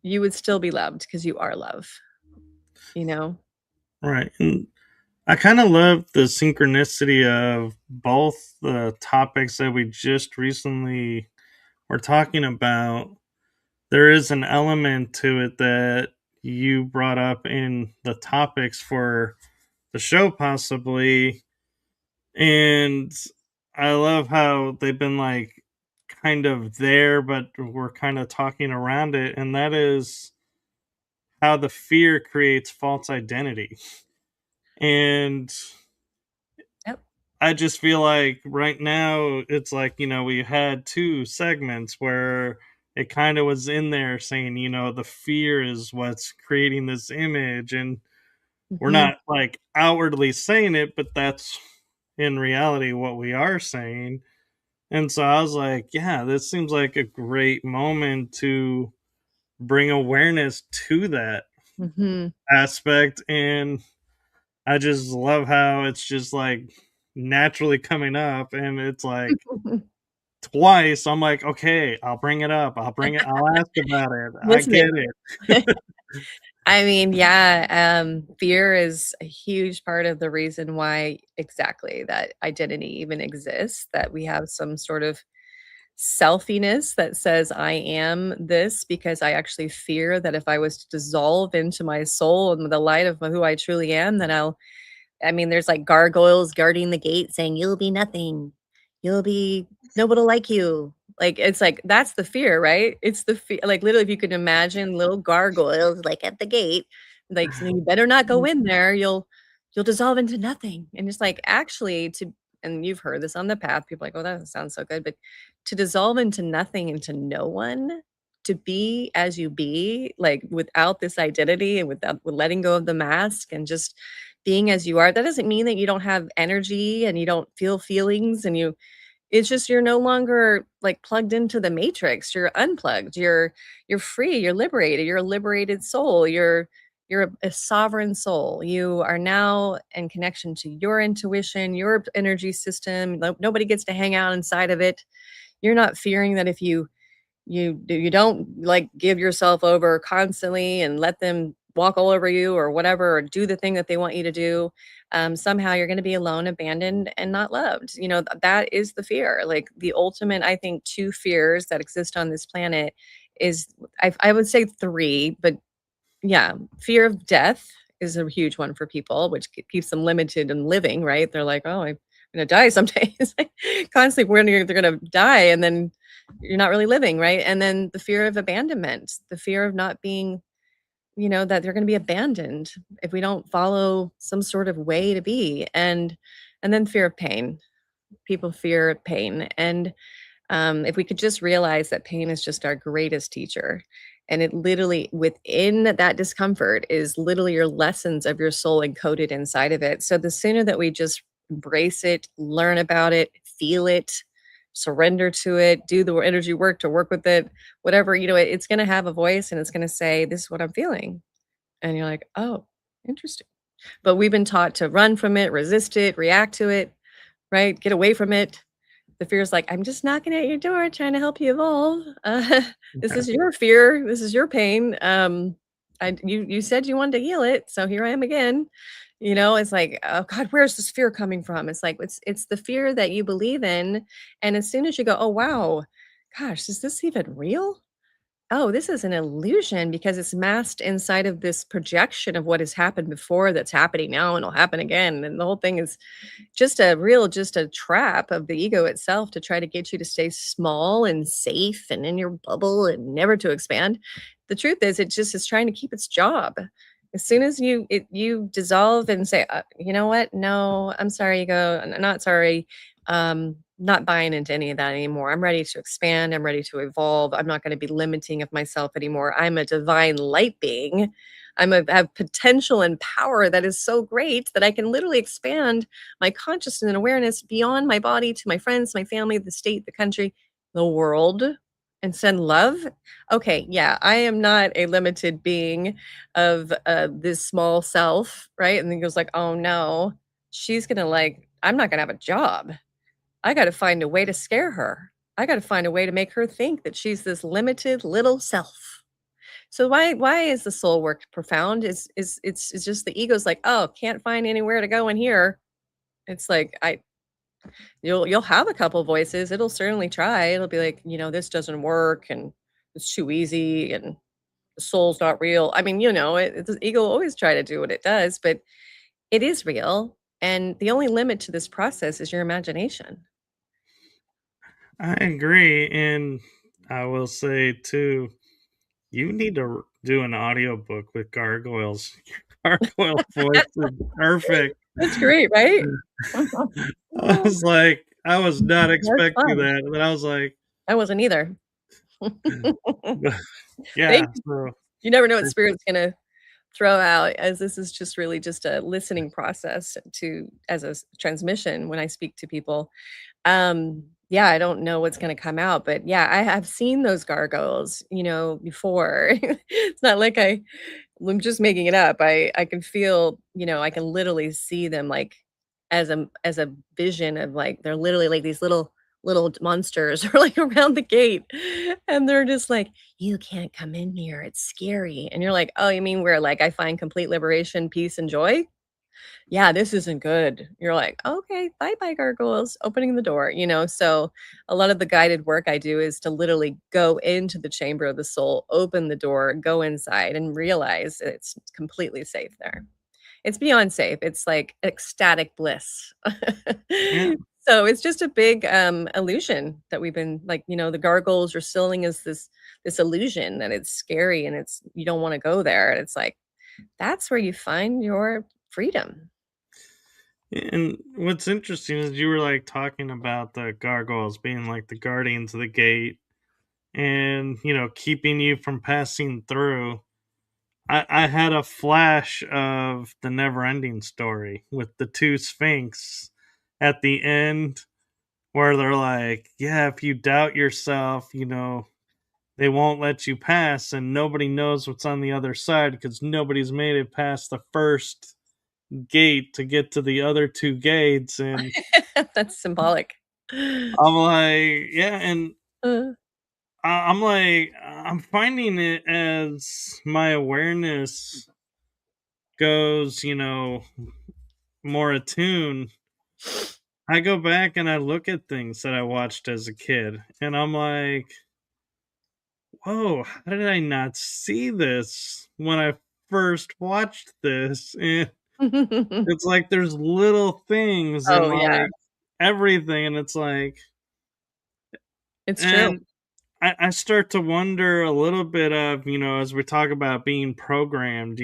you would still be loved because you are love, you know? Right. And I kind of love the synchronicity of both the topics that we just recently were talking about. There is an element to it that you brought up in the topics for the show, possibly. And I love how they've been like kind of there, but we're kind of talking around it. And that is how the fear creates false identity. And Yep. I just feel like right now it's like, we had two segments where it kind of was in there saying, the fear is what's creating this image. And we're Mhm. not like outwardly saying it, but that's in reality what we are saying. And so I was like, yeah, this seems like a great moment to bring awareness to that Mhm. aspect. And I just love how it's just like naturally coming up, and it's like twice I'm like, okay, I'll bring it up. I'll ask about it. I get Listening. it. I mean, yeah, fear is a huge part of the reason why exactly that identity even exists, that we have some sort of selfiness that says, I am this because I actually fear that if I was to dissolve into my soul and the light of who I truly am, then I mean, there's like gargoyles guarding the gate saying, "You'll be nothing. You'll be nobody will like you." Like, it's like, that's the fear, right? It's the fear. Like, literally, if you could imagine little gargoyles like at the gate, like, so you better not go in there. You'll dissolve into nothing. And it's like, actually, and you've heard this on the path, people are like, oh, that sounds so good. But to dissolve into nothing, into no one, to be as you be, like without this identity and with letting go of the mask and just being as you are, that doesn't mean that you don't have energy and you don't feel feelings and it's just you're no longer like plugged into the matrix. You're unplugged. You're free. You're liberated. You're a liberated soul. You're a sovereign soul. You are now in connection to your intuition, your energy system. Nobody gets to hang out inside of it. You're not fearing that if you don't like give yourself over constantly and let them walk all over you or whatever, or do the thing that they want you to do, somehow you're going to be alone, abandoned, and not loved. That is the fear. Like the ultimate, I think, two fears that exist on this planet is, I would say three, but yeah, fear of death is a huge one for people, which keeps them limited in living, right? They're like, oh, I'm gonna die someday. It's like constantly worrying they're gonna die, and then you're not really living, right? And then the fear of abandonment, the fear of not being, that they're gonna be abandoned if we don't follow some sort of way to be, and then fear of pain. People fear pain, and if we could just realize that pain is just our greatest teacher, and it literally within that discomfort is literally your lessons of your soul encoded inside of it. So the sooner that we just embrace it, learn about it, feel it, surrender to it, do the energy work to work with it, whatever, it's going to have a voice and it's going to say, "This is what I'm feeling." And you're like, "Oh, interesting." But we've been taught to run from it, resist it, react to it, right? Get away from it. The fear is like, "I'm just knocking at your door trying to help you evolve. This is your fear. This is your pain. You said you wanted to heal it, so here I am again." It's like, "Oh God, where's this fear coming from?" It's like it's the fear that you believe in, and as soon as you go, "Oh wow, gosh, is this even real? Oh, this is an illusion because it's masked inside of this projection of what has happened before that's happening now and will happen again." And the whole thing is just a trap of the ego itself to try to get you to stay small and safe and in your bubble and never to expand. The truth is it just is trying to keep its job. As soon as you dissolve and say, "You know what? No, I'm sorry, ego. Not sorry. Not buying into any of that anymore. I'm ready to expand. I'm ready to evolve. I'm not going to be limiting of myself anymore. I'm a divine light being. Have potential and power that is so great that I can literally expand my consciousness and awareness beyond my body to my friends, my family, the state, the country, the world, and send love." Okay, yeah, I am not a limited being of this small self, right? And then he goes like, "Oh no, she's gonna like, I'm not gonna have a job. I got to find a way to scare her. I got to find a way to make her think that she's this limited little self." So why is the soul work profound? It's just the ego's like, "Oh, can't find anywhere to go in here." It's like you'll have a couple voices. It'll certainly try. It'll be like, "This doesn't work and it's too easy and the soul's not real." I mean, the ego will always try to do what it does, but it is real. And the only limit to this process is your imagination. I agree. And I will say too, you need to do an audiobook with gargoyles. Your gargoyle voice is perfect. That's great, right? I was like, I was not That's expecting fun. that. And then I was like, I wasn't either. yeah. Thank you. So You never know what spirit's gonna throw out, as this is just really just a listening process to as a transmission when I speak to people. Yeah, I don't know what's gonna come out, but yeah, I have seen those gargoyles, before. It's not like I'm just making it up. I can feel, I can literally see them like as a vision of like they're literally like these little monsters are like around the gate, and they're just like, "You can't come in here. It's scary." And you're like, "Oh, you mean where like I find complete liberation, peace, and joy? Yeah, this isn't good." You're like, "Okay, bye-bye, gargoyles," opening the door, So a lot of the guided work I do is to literally go into the chamber of the soul, open the door, go inside, and realize it's completely safe there. It's beyond safe. It's like ecstatic bliss. yeah. So it's just a big illusion that we've been like, the gargoyles are selling us this illusion that it's scary and it's you don't want to go there. And it's like that's where you find your freedom. And what's interesting is you were like talking about the gargoyles being like the guardians of the gate and, keeping you from passing through. I had a flash of the never ending story with the two Sphinx at the end where they're like, yeah, if you doubt yourself, they won't let you pass, and nobody knows what's on the other side because nobody's made it past the first gate to get to the other two gates. And That's symbolic. I'm like, yeah, and Uh, I'm like, I'm finding it as my awareness goes, more attuned. I go back and I look at things that I watched as a kid, and I'm like, whoa, how did I not see this when I first watched this, and it's like there's little things and, Oh, yeah, like, everything, and it's like it's true. and I start to wonder a little bit of, as we talk about being programmed,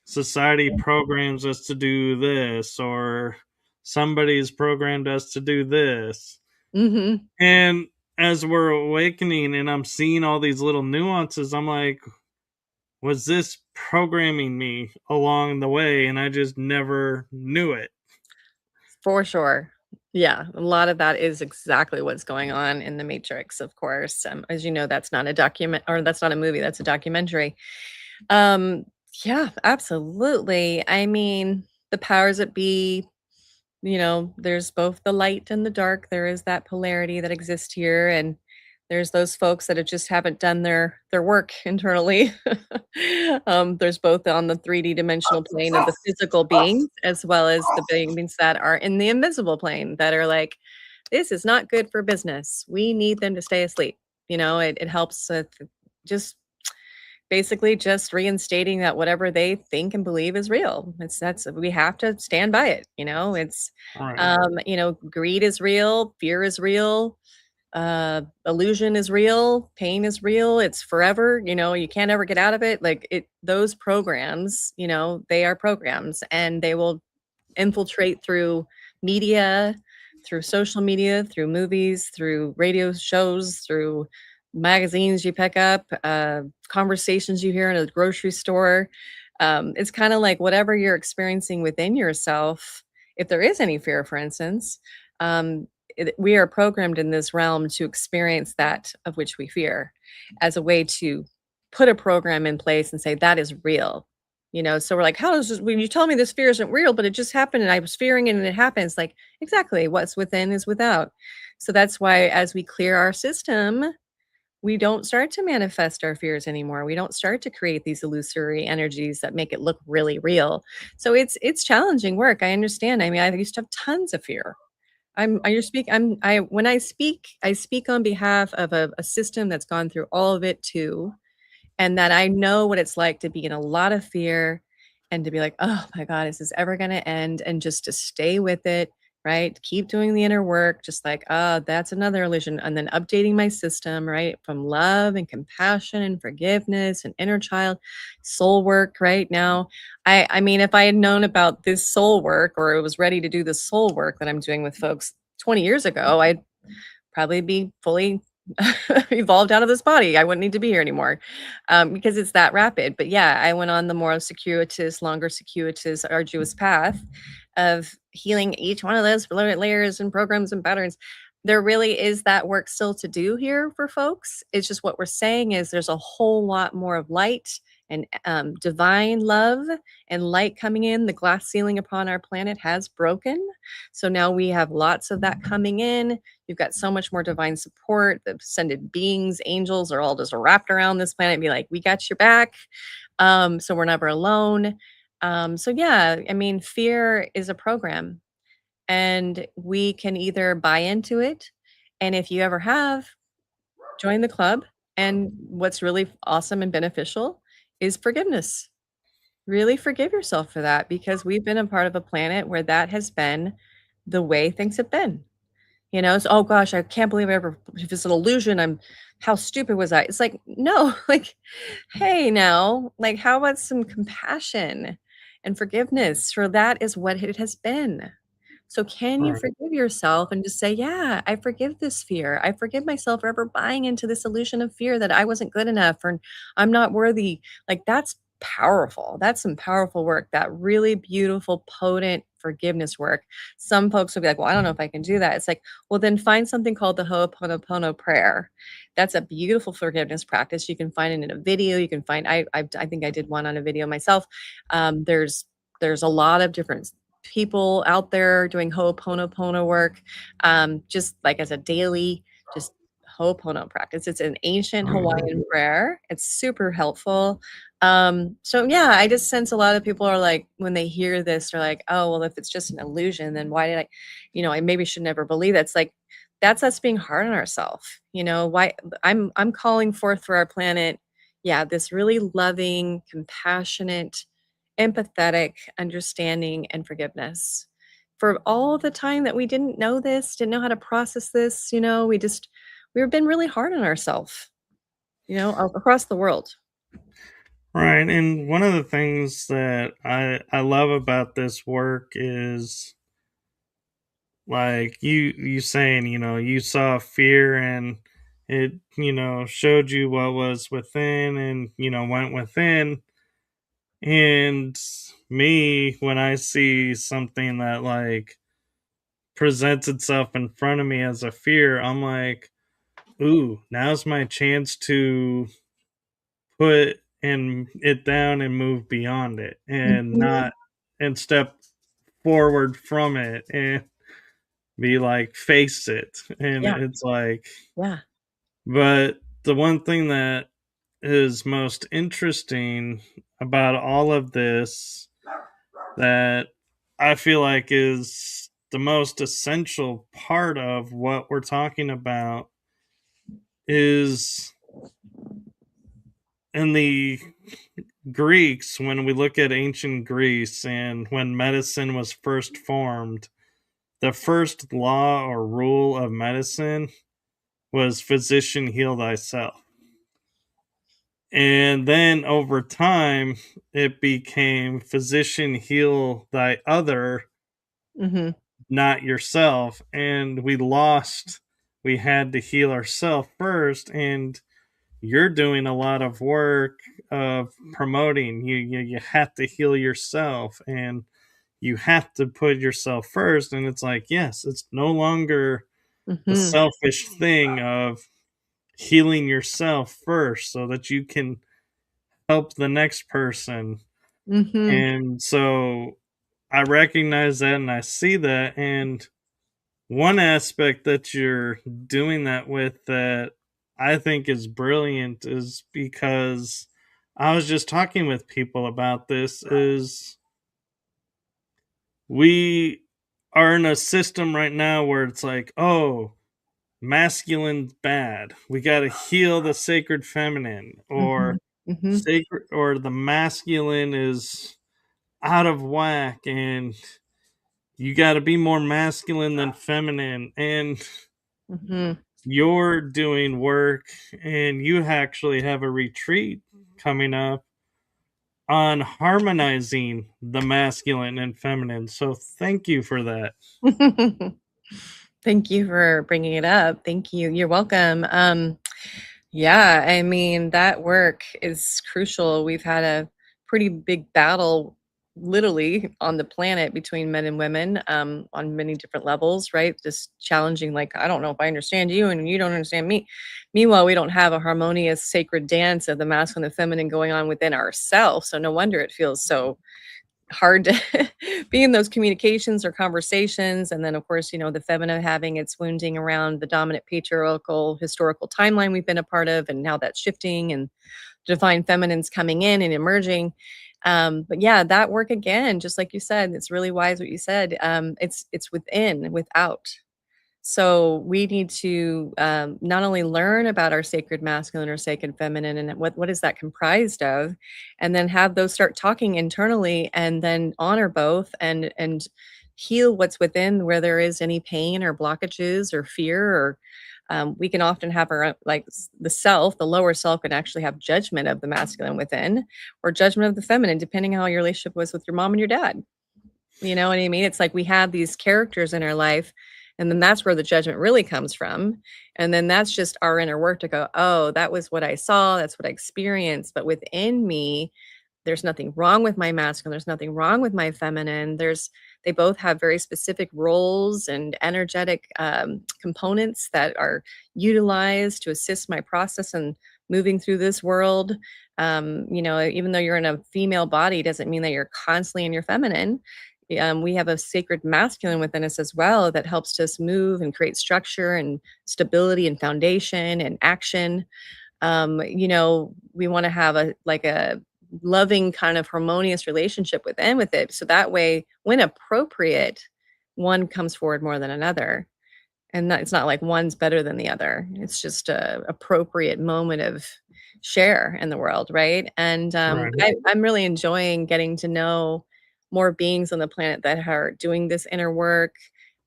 society programs us to do this, or somebody's programmed us to do this. Mhm. And as we're awakening and I'm seeing all these little nuances, I'm like, was this programming me along the way? And I just never knew it. For sure. Yeah, a lot of that is exactly what's going on in The Matrix, of course. As you know, that's not a document or that's not a movie, that's a documentary. Um, yeah, absolutely. I mean, the powers that be, there's both the light and the dark. There is that polarity that exists here, and there's those folks that have just haven't done their work internally. There's both on the 3D dimensional plane of the physical beings, as well as the beings that are in the invisible plane that are like, this is not good for business. We need them to stay asleep. It helps with just basically just reinstating that whatever they think and believe is real. That's we have to stand by it, It's Right. greed is real, fear is real, illusion is real, pain is real, it's forever, you can't ever get out of it. Like those programs, they are programs and they will infiltrate through media, through social media, through movies, through radio shows, through magazines you pick up, conversations you hear in a grocery store. It's kind of like whatever you're experiencing within yourself, if there is any fear, for instance, we are programmed in this realm to experience that of which we fear as a way to put a program in place and say that is real. So we're like, how does this, when you tell me this fear isn't real, but it just happened and I was fearing it and it happens, like, exactly what's within is without. So that's why as we clear our system, we don't start to manifest our fears anymore. We don't start to create these illusory energies that make it look really real. So it's challenging work. I understand. I mean, I used to have tons of fear. I speak I when I speak on behalf of a system that's gone through all of it too, and that I know what it's like to be in a lot of fear and to be like, "Oh my god, is this ever gonna end?" And just to stay with it, right? Keep doing the inner work, just like, "Oh, that's another illusion," and then updating my system, right? From love and compassion and forgiveness and inner child, soul work, right? Now, I mean, if I had known about this soul work or it was ready to do the soul work that I'm doing with folks 20 years ago, I'd probably be fully evolved out of this body. I wouldn't need to be here anymore, because it's that rapid. But yeah, I went on the more circuitous, longer circuitous, arduous path of healing each one of those layers and programs and patterns. There really is that work still to do here for folks. It's just what we're saying is there's a whole lot more of light and divine love and light coming in. The glass ceiling upon our planet has broken. So now we have lots of that coming in. You've got so much more divine support. The ascended beings, angels are all just wrapped around this planet and be like, we got your back. So we're never alone. So yeah, I mean, fear is a program and we can either buy into it. And if you ever have, join the club. And what's really awesome and beneficial is forgiveness. Really forgive yourself for that because we've been a part of a planet where that has been the way things have been. It's, "Oh gosh, I can't believe I ever if it's an illusion, how stupid was I?" It's like, no, like, hey now, like, how about some compassion and forgiveness for that is what it has been. So can you Right. forgive yourself and just say, "Yeah, I forgive this fear. I forgive myself for ever buying into this illusion of fear that I wasn't good enough or I'm not worthy." Like, that's powerful. That's some powerful work, that really beautiful, potent forgiveness work. Some folks will be like, "Well, I don't know if I can do that." It's like, well, then find something called the Ho'oponopono prayer. That's a beautiful forgiveness practice. You can find it in a video. You can find I think I did one on a video myself. There's a lot of different people out there doing Ho'oponopono work, just like as a daily, just Ho'opono practice. It's an ancient Hawaiian prayer. It's super helpful. So yeah, I just sense a lot of people are like, when they hear this, they're like, oh, well, if it's just an illusion, then why did I maybe should never believe that. It's like, that's us being hard on ourselves. Why I'm calling forth for our planet, Yeah, this really loving, compassionate, empathetic understanding and forgiveness. For all the time that we didn't know this, didn't know how to process this, we've been really hard on ourselves, across the world. Right. And one of the things that I love about this work is like you saying, you saw fear and it, showed you what was within and, went within. And me, when I see something that like presents itself in front of me as a fear, I'm like, ooh, now's my chance to put it down and move beyond it and Mhm. not and step forward from it and be like face it. And Yeah, it's like, yeah. but the one thing that is most interesting about all of this that I feel like is the most essential part of what we're talking about is in the Greeks, when we look at ancient Greece and when medicine was first formed, the first law or rule of medicine was physician heal thyself. And then over time, it became physician heal thy other, Mhm, not yourself. And we had to heal ourselves first. And you're doing a lot of work of promoting you have to heal yourself and you have to put yourself first. And it's like, yes, it's no longer the mhm, selfish thing of healing yourself first so that you can help the next person. mhm, And so I recognize that and I see that. And one aspect that you're doing that with that I think is brilliant is because I was just talking with people about this is we are in a system right now where it's like, oh, masculine's bad. We got to heal the sacred feminine mhm, or mhm, sacred or the masculine is out of whack and you got to be more masculine than feminine and mhm, you're doing work and you actually have a retreat coming up on harmonizing the masculine and feminine. So thank you for that. mhm. Thank you for bringing it up. Thank you. You're welcome. Yeah, I mean, that work is crucial. We've had a pretty big battle literally on the planet between men and women on many different levels, right? Just challenging, like, I don't know if I understand you and you don't understand me. Meanwhile, we don't have a harmonious sacred dance of the masculine and the feminine going on within ourselves. So no wonder it feels so hard to be in those communications or conversations. And then, of course, the feminine having its wounding around the dominant patriarchal historical timeline we've been a part of, and now that's shifting, and divine feminines coming in and emerging. But yeah, that work again, just like you said, it's really wise what you said. It's within, without. So we need to not only learn about our sacred masculine or sacred feminine and what is that comprised of, and then have those start talking internally, and then honor both and heal what's within where there is any pain or blockages or fear or we can often have our the self, the lower self can actually have judgment of the masculine within or judgment of the feminine, depending on how your relationship was with your mom and your dad. You know what I mean? It's like we have these characters in our life, and then that's where the judgment really comes from. And then that's just our inner work to go, oh, that was what I saw. That's what I experienced. But within me, there's nothing wrong with my masculine. There's nothing wrong with my feminine. They both have very specific roles and energetic components that are utilized to assist my process and moving through this world. Even though you're in a female body, doesn't mean that you're constantly in your feminine. We have a sacred masculine within us as well that helps us move and create structure and stability and foundation and action. We want to have a loving kind of harmonious relationship with it. So that way, when appropriate, one comes forward more than another. And that it's not like one's better than the other. It's just a appropriate moment of share in the world, right? And, Right. I'm really enjoying getting to know more beings on the planet that are doing this inner work,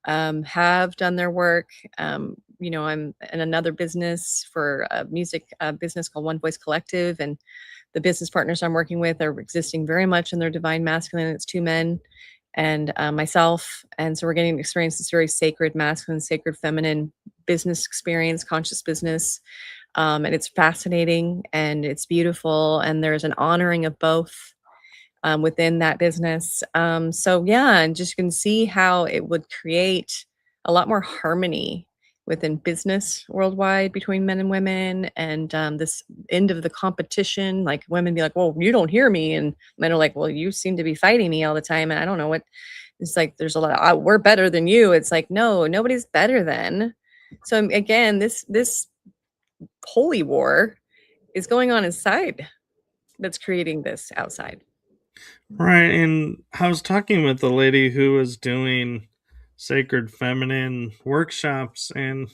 have done their work. I'm in another business for a music business called One Voice Collective, and the business partners I'm working with are existing very much in their divine masculine. It's two men and myself. And so we're getting to experience this very sacred masculine, sacred feminine business experience, conscious business. And it's fascinating and it's beautiful. And there's an honoring of both within that business. So yeah, and just can see how it would create a lot more harmony within business worldwide between men and women, and this end of the competition, like women be like, "Well, you don't hear me," and men are like, "Well, you seem to be fighting me all the time," and I don't know what. It's like there's a lot of we're better than you. It's like no, nobody's better than. So again, this holy war is going on inside that's creating this outside. Right, and I was talking with a lady who was doing sacred feminine workshops, and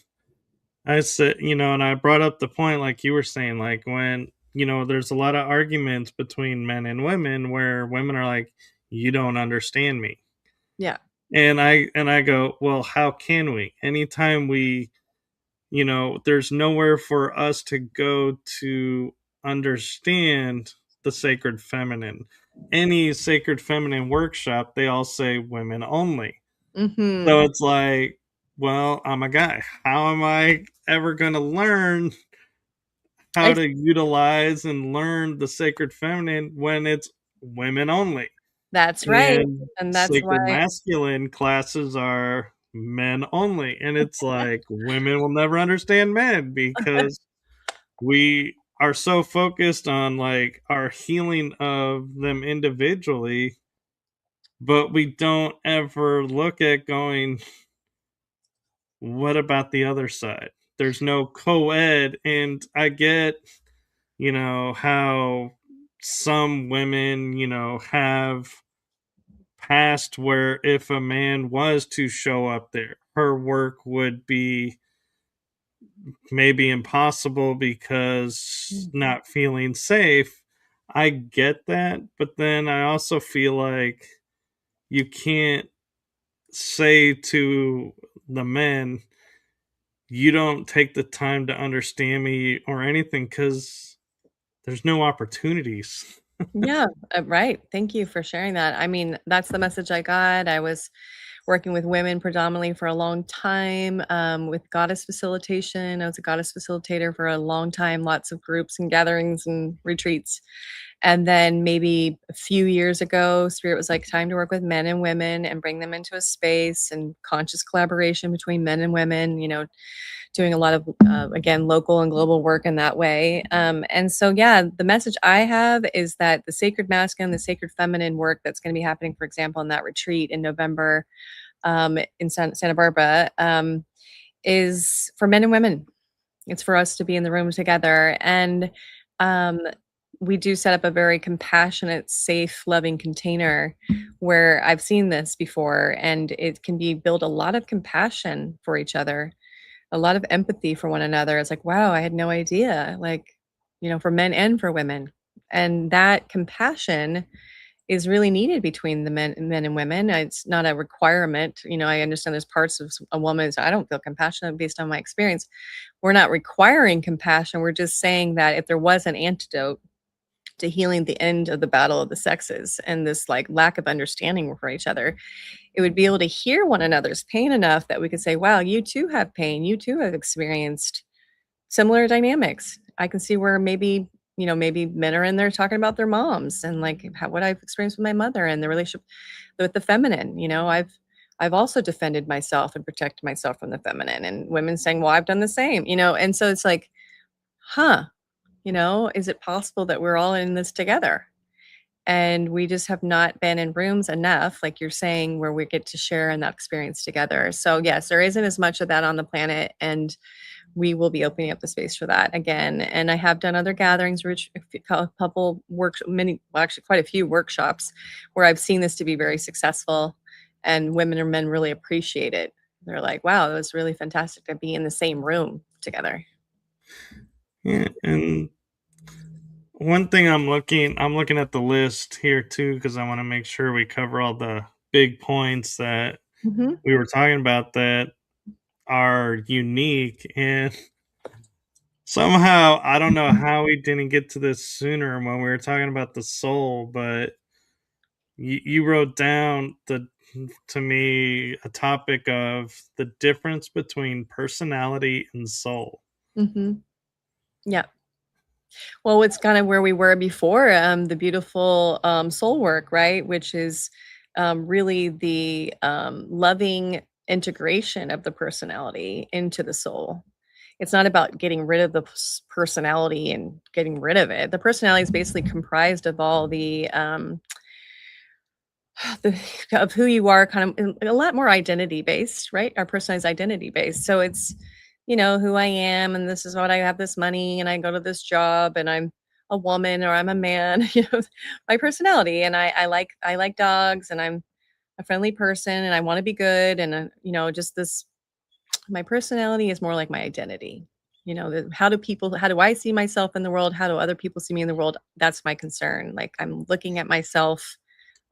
I said, and I brought up the point like you were saying, like when, there's a lot of arguments between men and women where women are like, you don't understand me. Yeah. And I go, well, how can we? Anytime there's nowhere for us to go to understand the sacred feminine. Any sacred feminine workshop, they all say women only. So Mhm. it's like, well, I'm a guy. How am I ever going to learn how Ex to utilize and learn the sacred feminine when it's women only? That's right, And and that's sacred why masculine classes are men only. And it's like women will never understand men because we are so focused on like our healing of them individually, but we don't ever look at going, what about the other side? There's no co-ed, and I get, how some women, have past where if a man was to show up there, her work would be maybe impossible because Mhm. not feeling safe. I get that, but then I also feel like you can't say to the men, you don't take the time to understand me or anything because there's no opportunities. Yeah, right, thank you for sharing that. I mean, that's the message I got. I was working with women predominantly for a long time, with goddess facilitation. I was a goddess facilitator for a long time, lots of groups and gatherings and retreats. And then maybe a few years ago, Spirit was like, time to work with men and women and bring them into a space and conscious collaboration between men and women, doing a lot of, again, local and global work in that way. And so, yeah, the message I have is that the sacred masculine, the sacred feminine work that's going to be happening, for example, in that retreat in November in Santa Barbara, is for men and women. It's for us to be in the room together. And um, we do set up a very compassionate, safe, loving container where I've seen this before, and it can be build a lot of compassion for each other, a lot of empathy for one another. It's like, wow, I had no idea. Like, for men and for women. And that compassion is really needed between the men and women. It's not a requirement. I understand there's parts of a woman, so I don't feel compassionate based on my experience. We're not requiring compassion. We're just saying that if there was an antidote to healing the end of the battle of the sexes and this like lack of understanding for each other, it would be able to hear one another's pain enough that we could say, wow, you too have pain. You too have experienced similar dynamics. I can see where maybe men are in there talking about their moms and like what I've experienced with my mother and the relationship with the feminine. I've also defended myself and protected myself from the feminine, and women saying, "Well, I've done the same," and so it's like, huh, is it possible that we're all in this together? And we just have not been in rooms enough, like you're saying, where we get to share in that experience together. So yes, there isn't as much of that on the planet, and we will be opening up the space for that again. And I have done other gatherings, which a couple many, well, actually quite a few workshops where I've seen this to be very successful, and women or men really appreciate it. They're like, "Wow, it was really fantastic to be in the same room together." Yeah, and one thing I'm looking at the list here too because I want to make sure we cover all the big points that Mhm, we were talking about that are unique, and somehow I don't know how we didn't get to this sooner when we were talking about the soul, but you wrote down the to me a topic of the difference between personality and soul. mhm. Yeah. Well, it's kind of where we were before, the beautiful, soul work, right? Which is, really the, loving integration of the personality into the soul. It's not about getting rid of the personality and getting rid of it. The personality is basically comprised of all the of who you are, kind of a lot more identity based, right? Our personality is identity based. So it's, who I am, and this is what I have this money, and I go to this job, and I'm a woman or I'm a man, my personality. And I like dogs, and I'm a friendly person, and I want to be good. And, just this, my personality is more like my identity. How do I see myself in the world? How do other people see me in the world? That's my concern. Like, I'm looking at myself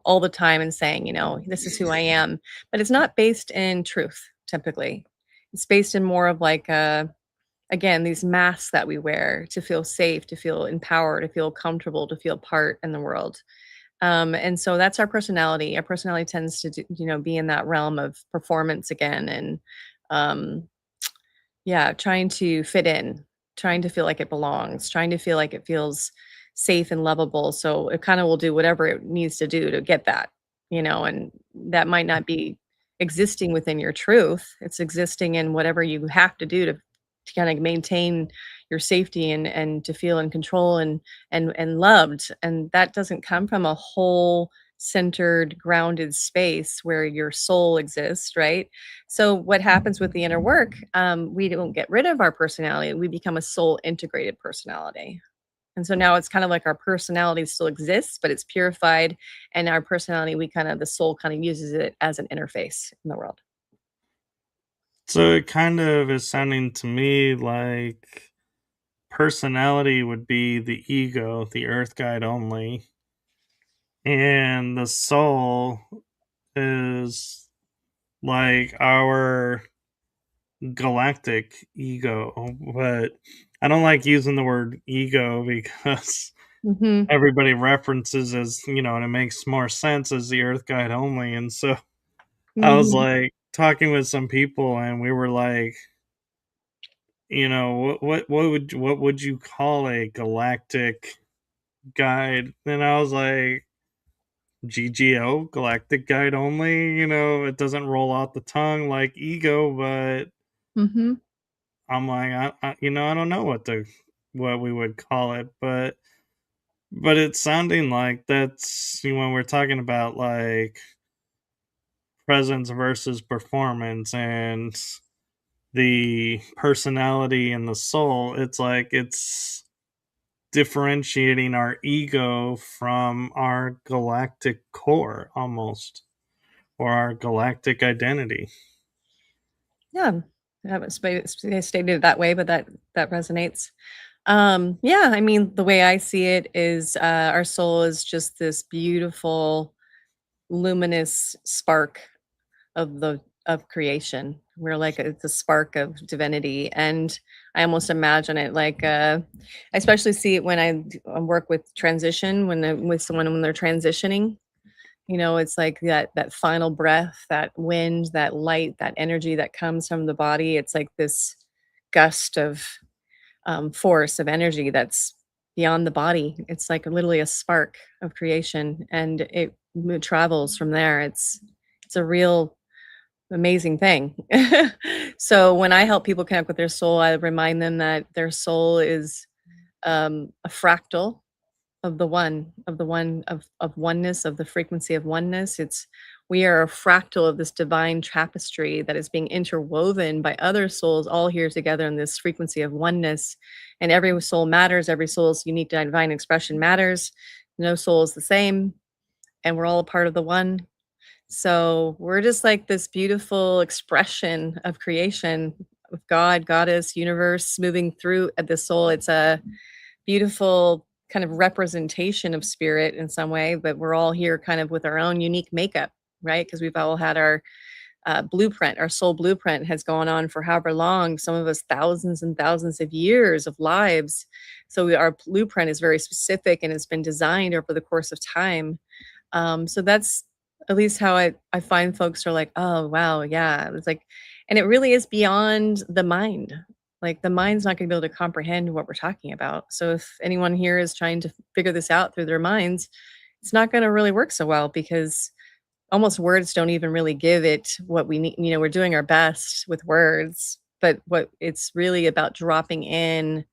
all the time and saying, "This is who I am." But it's not based in truth, typically. It's based in more of like, again, these masks that we wear to feel safe, to feel empowered, to feel comfortable, to feel part in the world. And so that's our personality. Our personality tends to, be in that realm of performance again, and um, yeah, trying to fit in, trying to feel like it belongs, trying to feel like it feels safe and lovable. So it kind of will do whatever it needs to do to get that, and that might not be existing within your truth. It's existing in whatever you have to do to kind of maintain your safety and to feel in control and loved. And that doesn't come from a whole centered, grounded space where your soul exists, right? So what happens with the inner work, we don't get rid of our personality. We become a soul integrated personality. And so now it's kind of like our personality still exists, but it's purified. And our personality, the soul kind of uses it as an interface in the world. So it kind of is sounding to me like personality would be the ego, the earth guide only, and the soul is like our galactic ego. But I don't like using the word ego because Hmm. everybody references as, and it makes more sense as the earth guide only. And so I was Hmm. like talking with some people and we were like, what would you call a galactic guide? And I was like, GGO, galactic guide only. It doesn't roll out the tongue like ego, but Hmm. I'm like, I don't know what we would call it, but it's sounding like that's when we're talking about like presence versus performance and the personality and the soul. It's like it's differentiating our ego from our galactic core almost, or our galactic identity. Yeah. I haven't stated it that way, but that resonates. Yeah, I mean, the way I see it is, our soul is just this beautiful, luminous spark of creation. It's a spark of divinity, and I almost imagine it like, I especially see it when I work with transition, with someone when they're transitioning. It's like that final breath, that wind, that light, that energy that comes from the body. It's like this gust of, force of energy that's beyond the body. It's like literally a spark of creation, and it travels from there. It's a real amazing thing. So when I help people connect with their soul, I remind them that their soul is, a fractal of oneness, of the frequency of oneness. We are a fractal of this divine tapestry that is being interwoven by other souls all here together in this frequency of oneness. And every soul matters, every soul's unique divine expression matters. No soul is the same, and we're all a part of the one. So we're just like this beautiful expression of creation of God, goddess, universe moving through at the soul. It's a beautiful kind of representation of spirit in some way, but we're all here kind of with our own unique makeup, right? Because we've all had our blueprint, our soul blueprint has gone on for however long, some of us thousands and thousands of years of lives. So our blueprint is very specific and it's been designed over the course of time. So that's at least how I find folks are like, "Oh, wow, yeah." It's like and it really is beyond the mind. Like, the mind's not gonna be able to comprehend what we're talking about. So if anyone here is trying to figure this out through their minds, it's not gonna really work so well because almost words don't even really give it what we need. We're doing our best with words, but what it's really about dropping in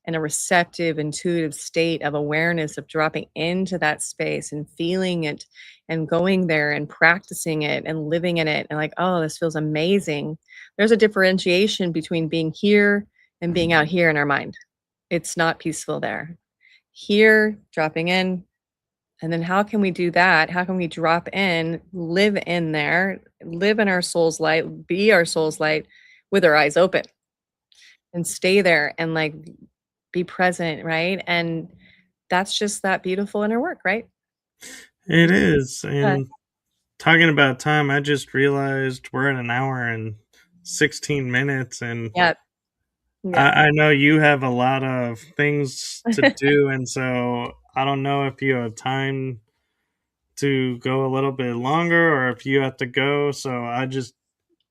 a receptive, intuitive state of awareness of dropping into that space and feeling it and going there and practicing it and living in it and like, oh, this feels amazing. There's a differentiation between being here and being out here in our mind. It's not peaceful there. Here, dropping in, and then how can we do that? How can we drop in, live in there, live in our soul's light, be our soul's light with our eyes open and stay there and like be present, right? And that's just that beautiful inner work, right? It is. Yeah. And talking about time, I just realized we're at an hour and 16 minutes, and Yeah. Yeah. I know you have a lot of things to do, and so I don't know if you have time to go a little bit longer or if you have to go. So I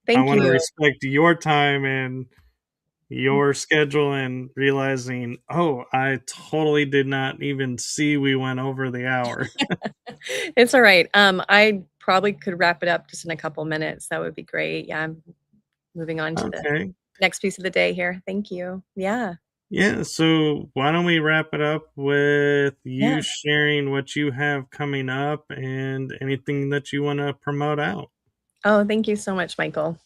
Thank want to you. respect your time and your schedule and realizing, oh, I totally did not even see we went over the hour. It's all right. I probably could wrap it up just in a couple minutes. That would be great. Yeah, I'm moving on to the Okay. next piece of the day here. Thank you. Yeah. Yeah, so why don't we wrap it up with you Yeah. sharing what you have coming up and anything that you want to promote out? Oh, thank you so much, Michael.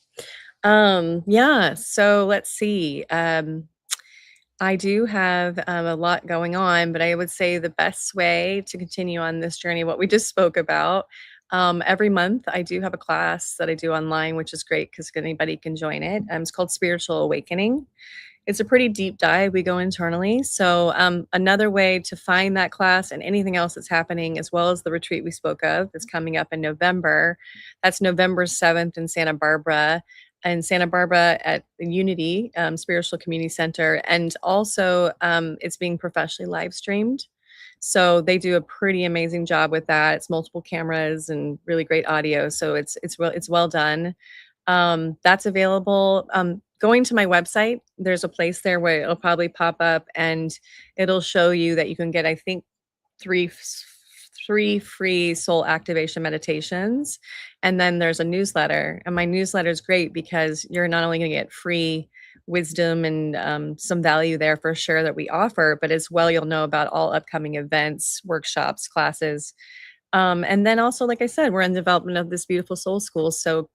Yeah, so let's see. I do have a lot going on, but I would say the best way to continue on this journey, what we just spoke about, every month I do have a class that I do online, which is great because anybody can join it. It's called Spiritual Awakening. It's a pretty deep dive. We go internally. So, another way to find that class and anything else that's happening, as well as the retreat we spoke of, that's coming up in November. That's November 7th in Santa Barbara. And Santa Barbara at the Unity Spiritual Community Center. And also, it's being professionally live streamed. So they do a pretty amazing job with that. It's multiple cameras and really great audio. So it's well done. That's available. Going to my website, there's a place there where it'll probably pop up and it'll show you that you can get, I think, three three free soul activation meditations, and then there's a newsletter. And my newsletter is great because you're not only going to get free wisdom and some value there for sure that we offer, but as well you'll know about all upcoming events, workshops, classes, and then also, like I said, we're in development of this beautiful soul school. So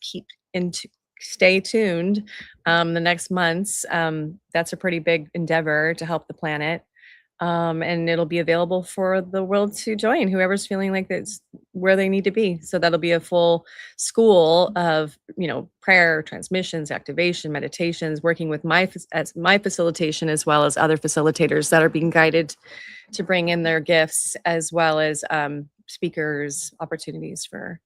stay tuned. The next months, that's a pretty big endeavor to help the planet. And it'll be available for the world to join, whoever's feeling like that's where they need to be. So that'll be a full school of, prayer, transmissions, activation, meditations, working with as my facilitation, as well as other facilitators that are being guided to bring in their gifts, as well as speakers, opportunities for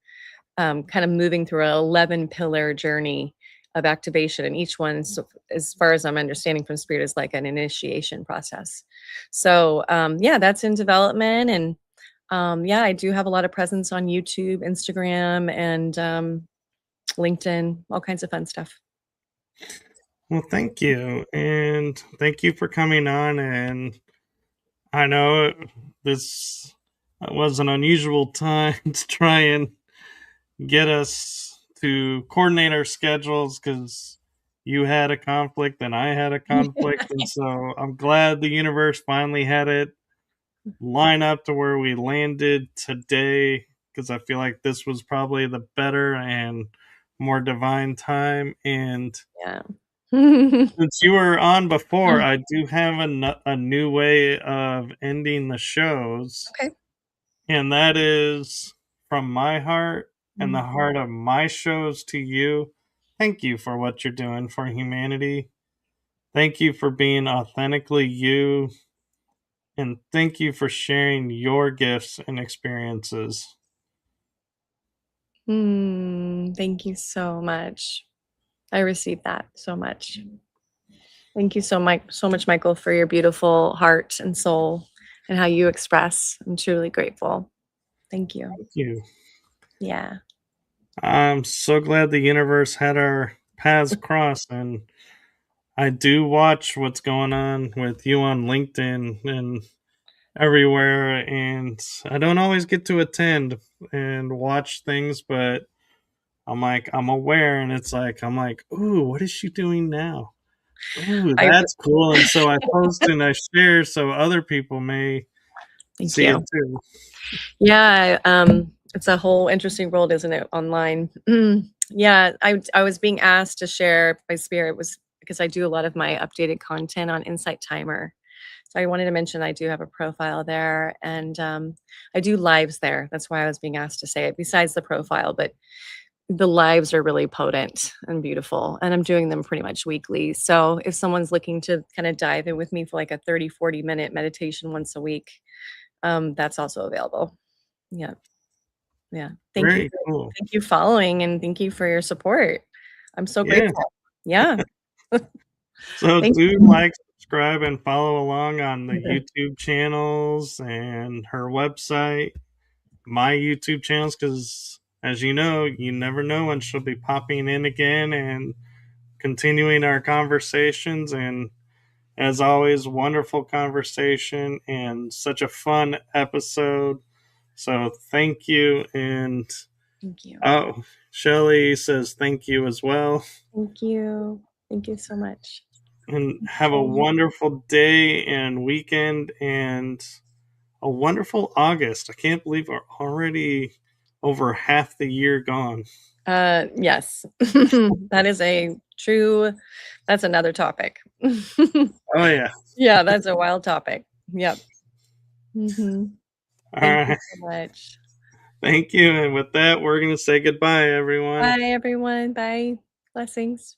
kind of moving through an 11 pillar journey of activation. And each one, so as far as I'm understanding from Spirit, is like an initiation process. So, yeah, that's in development. And yeah, I do have a lot of presence on YouTube, Instagram, and LinkedIn, all kinds of fun stuff. Well, thank you. And thank you for coming on. And I know this was an unusual time to try and get us to coordinate our schedules because you had a conflict and I had a conflict. And so I'm glad the universe finally had it line up to where we landed today because I feel like this was probably the better and more divine time. And Yeah. since you were on before, I do have a new way of ending the shows, Okay. and that is from my heart. and the Mm. heart of my shows to you. Thank you for what you're doing for humanity. Thank you for being authentically you. And thank you for sharing your gifts and experiences. Thank you so much. I received that so much. Thank you so much, Michael, for your beautiful heart and soul and how you express. I'm truly grateful. Thank you. Thank you. Yeah. I'm so glad the universe had our paths cross, and I do watch what's going on with you on LinkedIn and everywhere, and I don't always get to attend and watch things, but I'm aware, and it's like I'm like, ooh, what is she doing now? Ooh, I that's cool. And so I post and I share so other people may Thank see it you. too. Yeah, it's a whole interesting world, isn't it, online? Yeah, I was being asked to share my spirit was because I do a lot of my updated content on Insight Timer. So I wanted to mention I do have a profile there, and I do lives there. That's why I was being asked to say it. Besides the profile, but the lives are really potent and beautiful, and I'm doing them pretty much weekly. So if someone's looking to kind of dive in with me for like a 30, 40-minute meditation once a week, that's also available. Yeah. Yeah. Very cool. Thank you following and thank you for your support. I'm so Yeah. grateful. Yeah. So Thank do you. like, subscribe, and follow along on the YouTube channels and her website, my YouTube channels, because as you never know when she'll be popping in again and continuing our conversations. And as always, wonderful conversation and such a fun episode. So thank you. And Thank you. oh, Shelly says thank you as well. Thank you. Thank you so much. And have a wonderful day and weekend and a wonderful August. I can't believe we're already over half the year gone. Yes. That is a true that's another topic. Oh, yeah. Yeah, that's a wild topic. Yep. Mhm. All Thank you right. so much. Thank you. And with that, we're going to say goodbye, everyone. Bye, everyone. Bye. Blessings.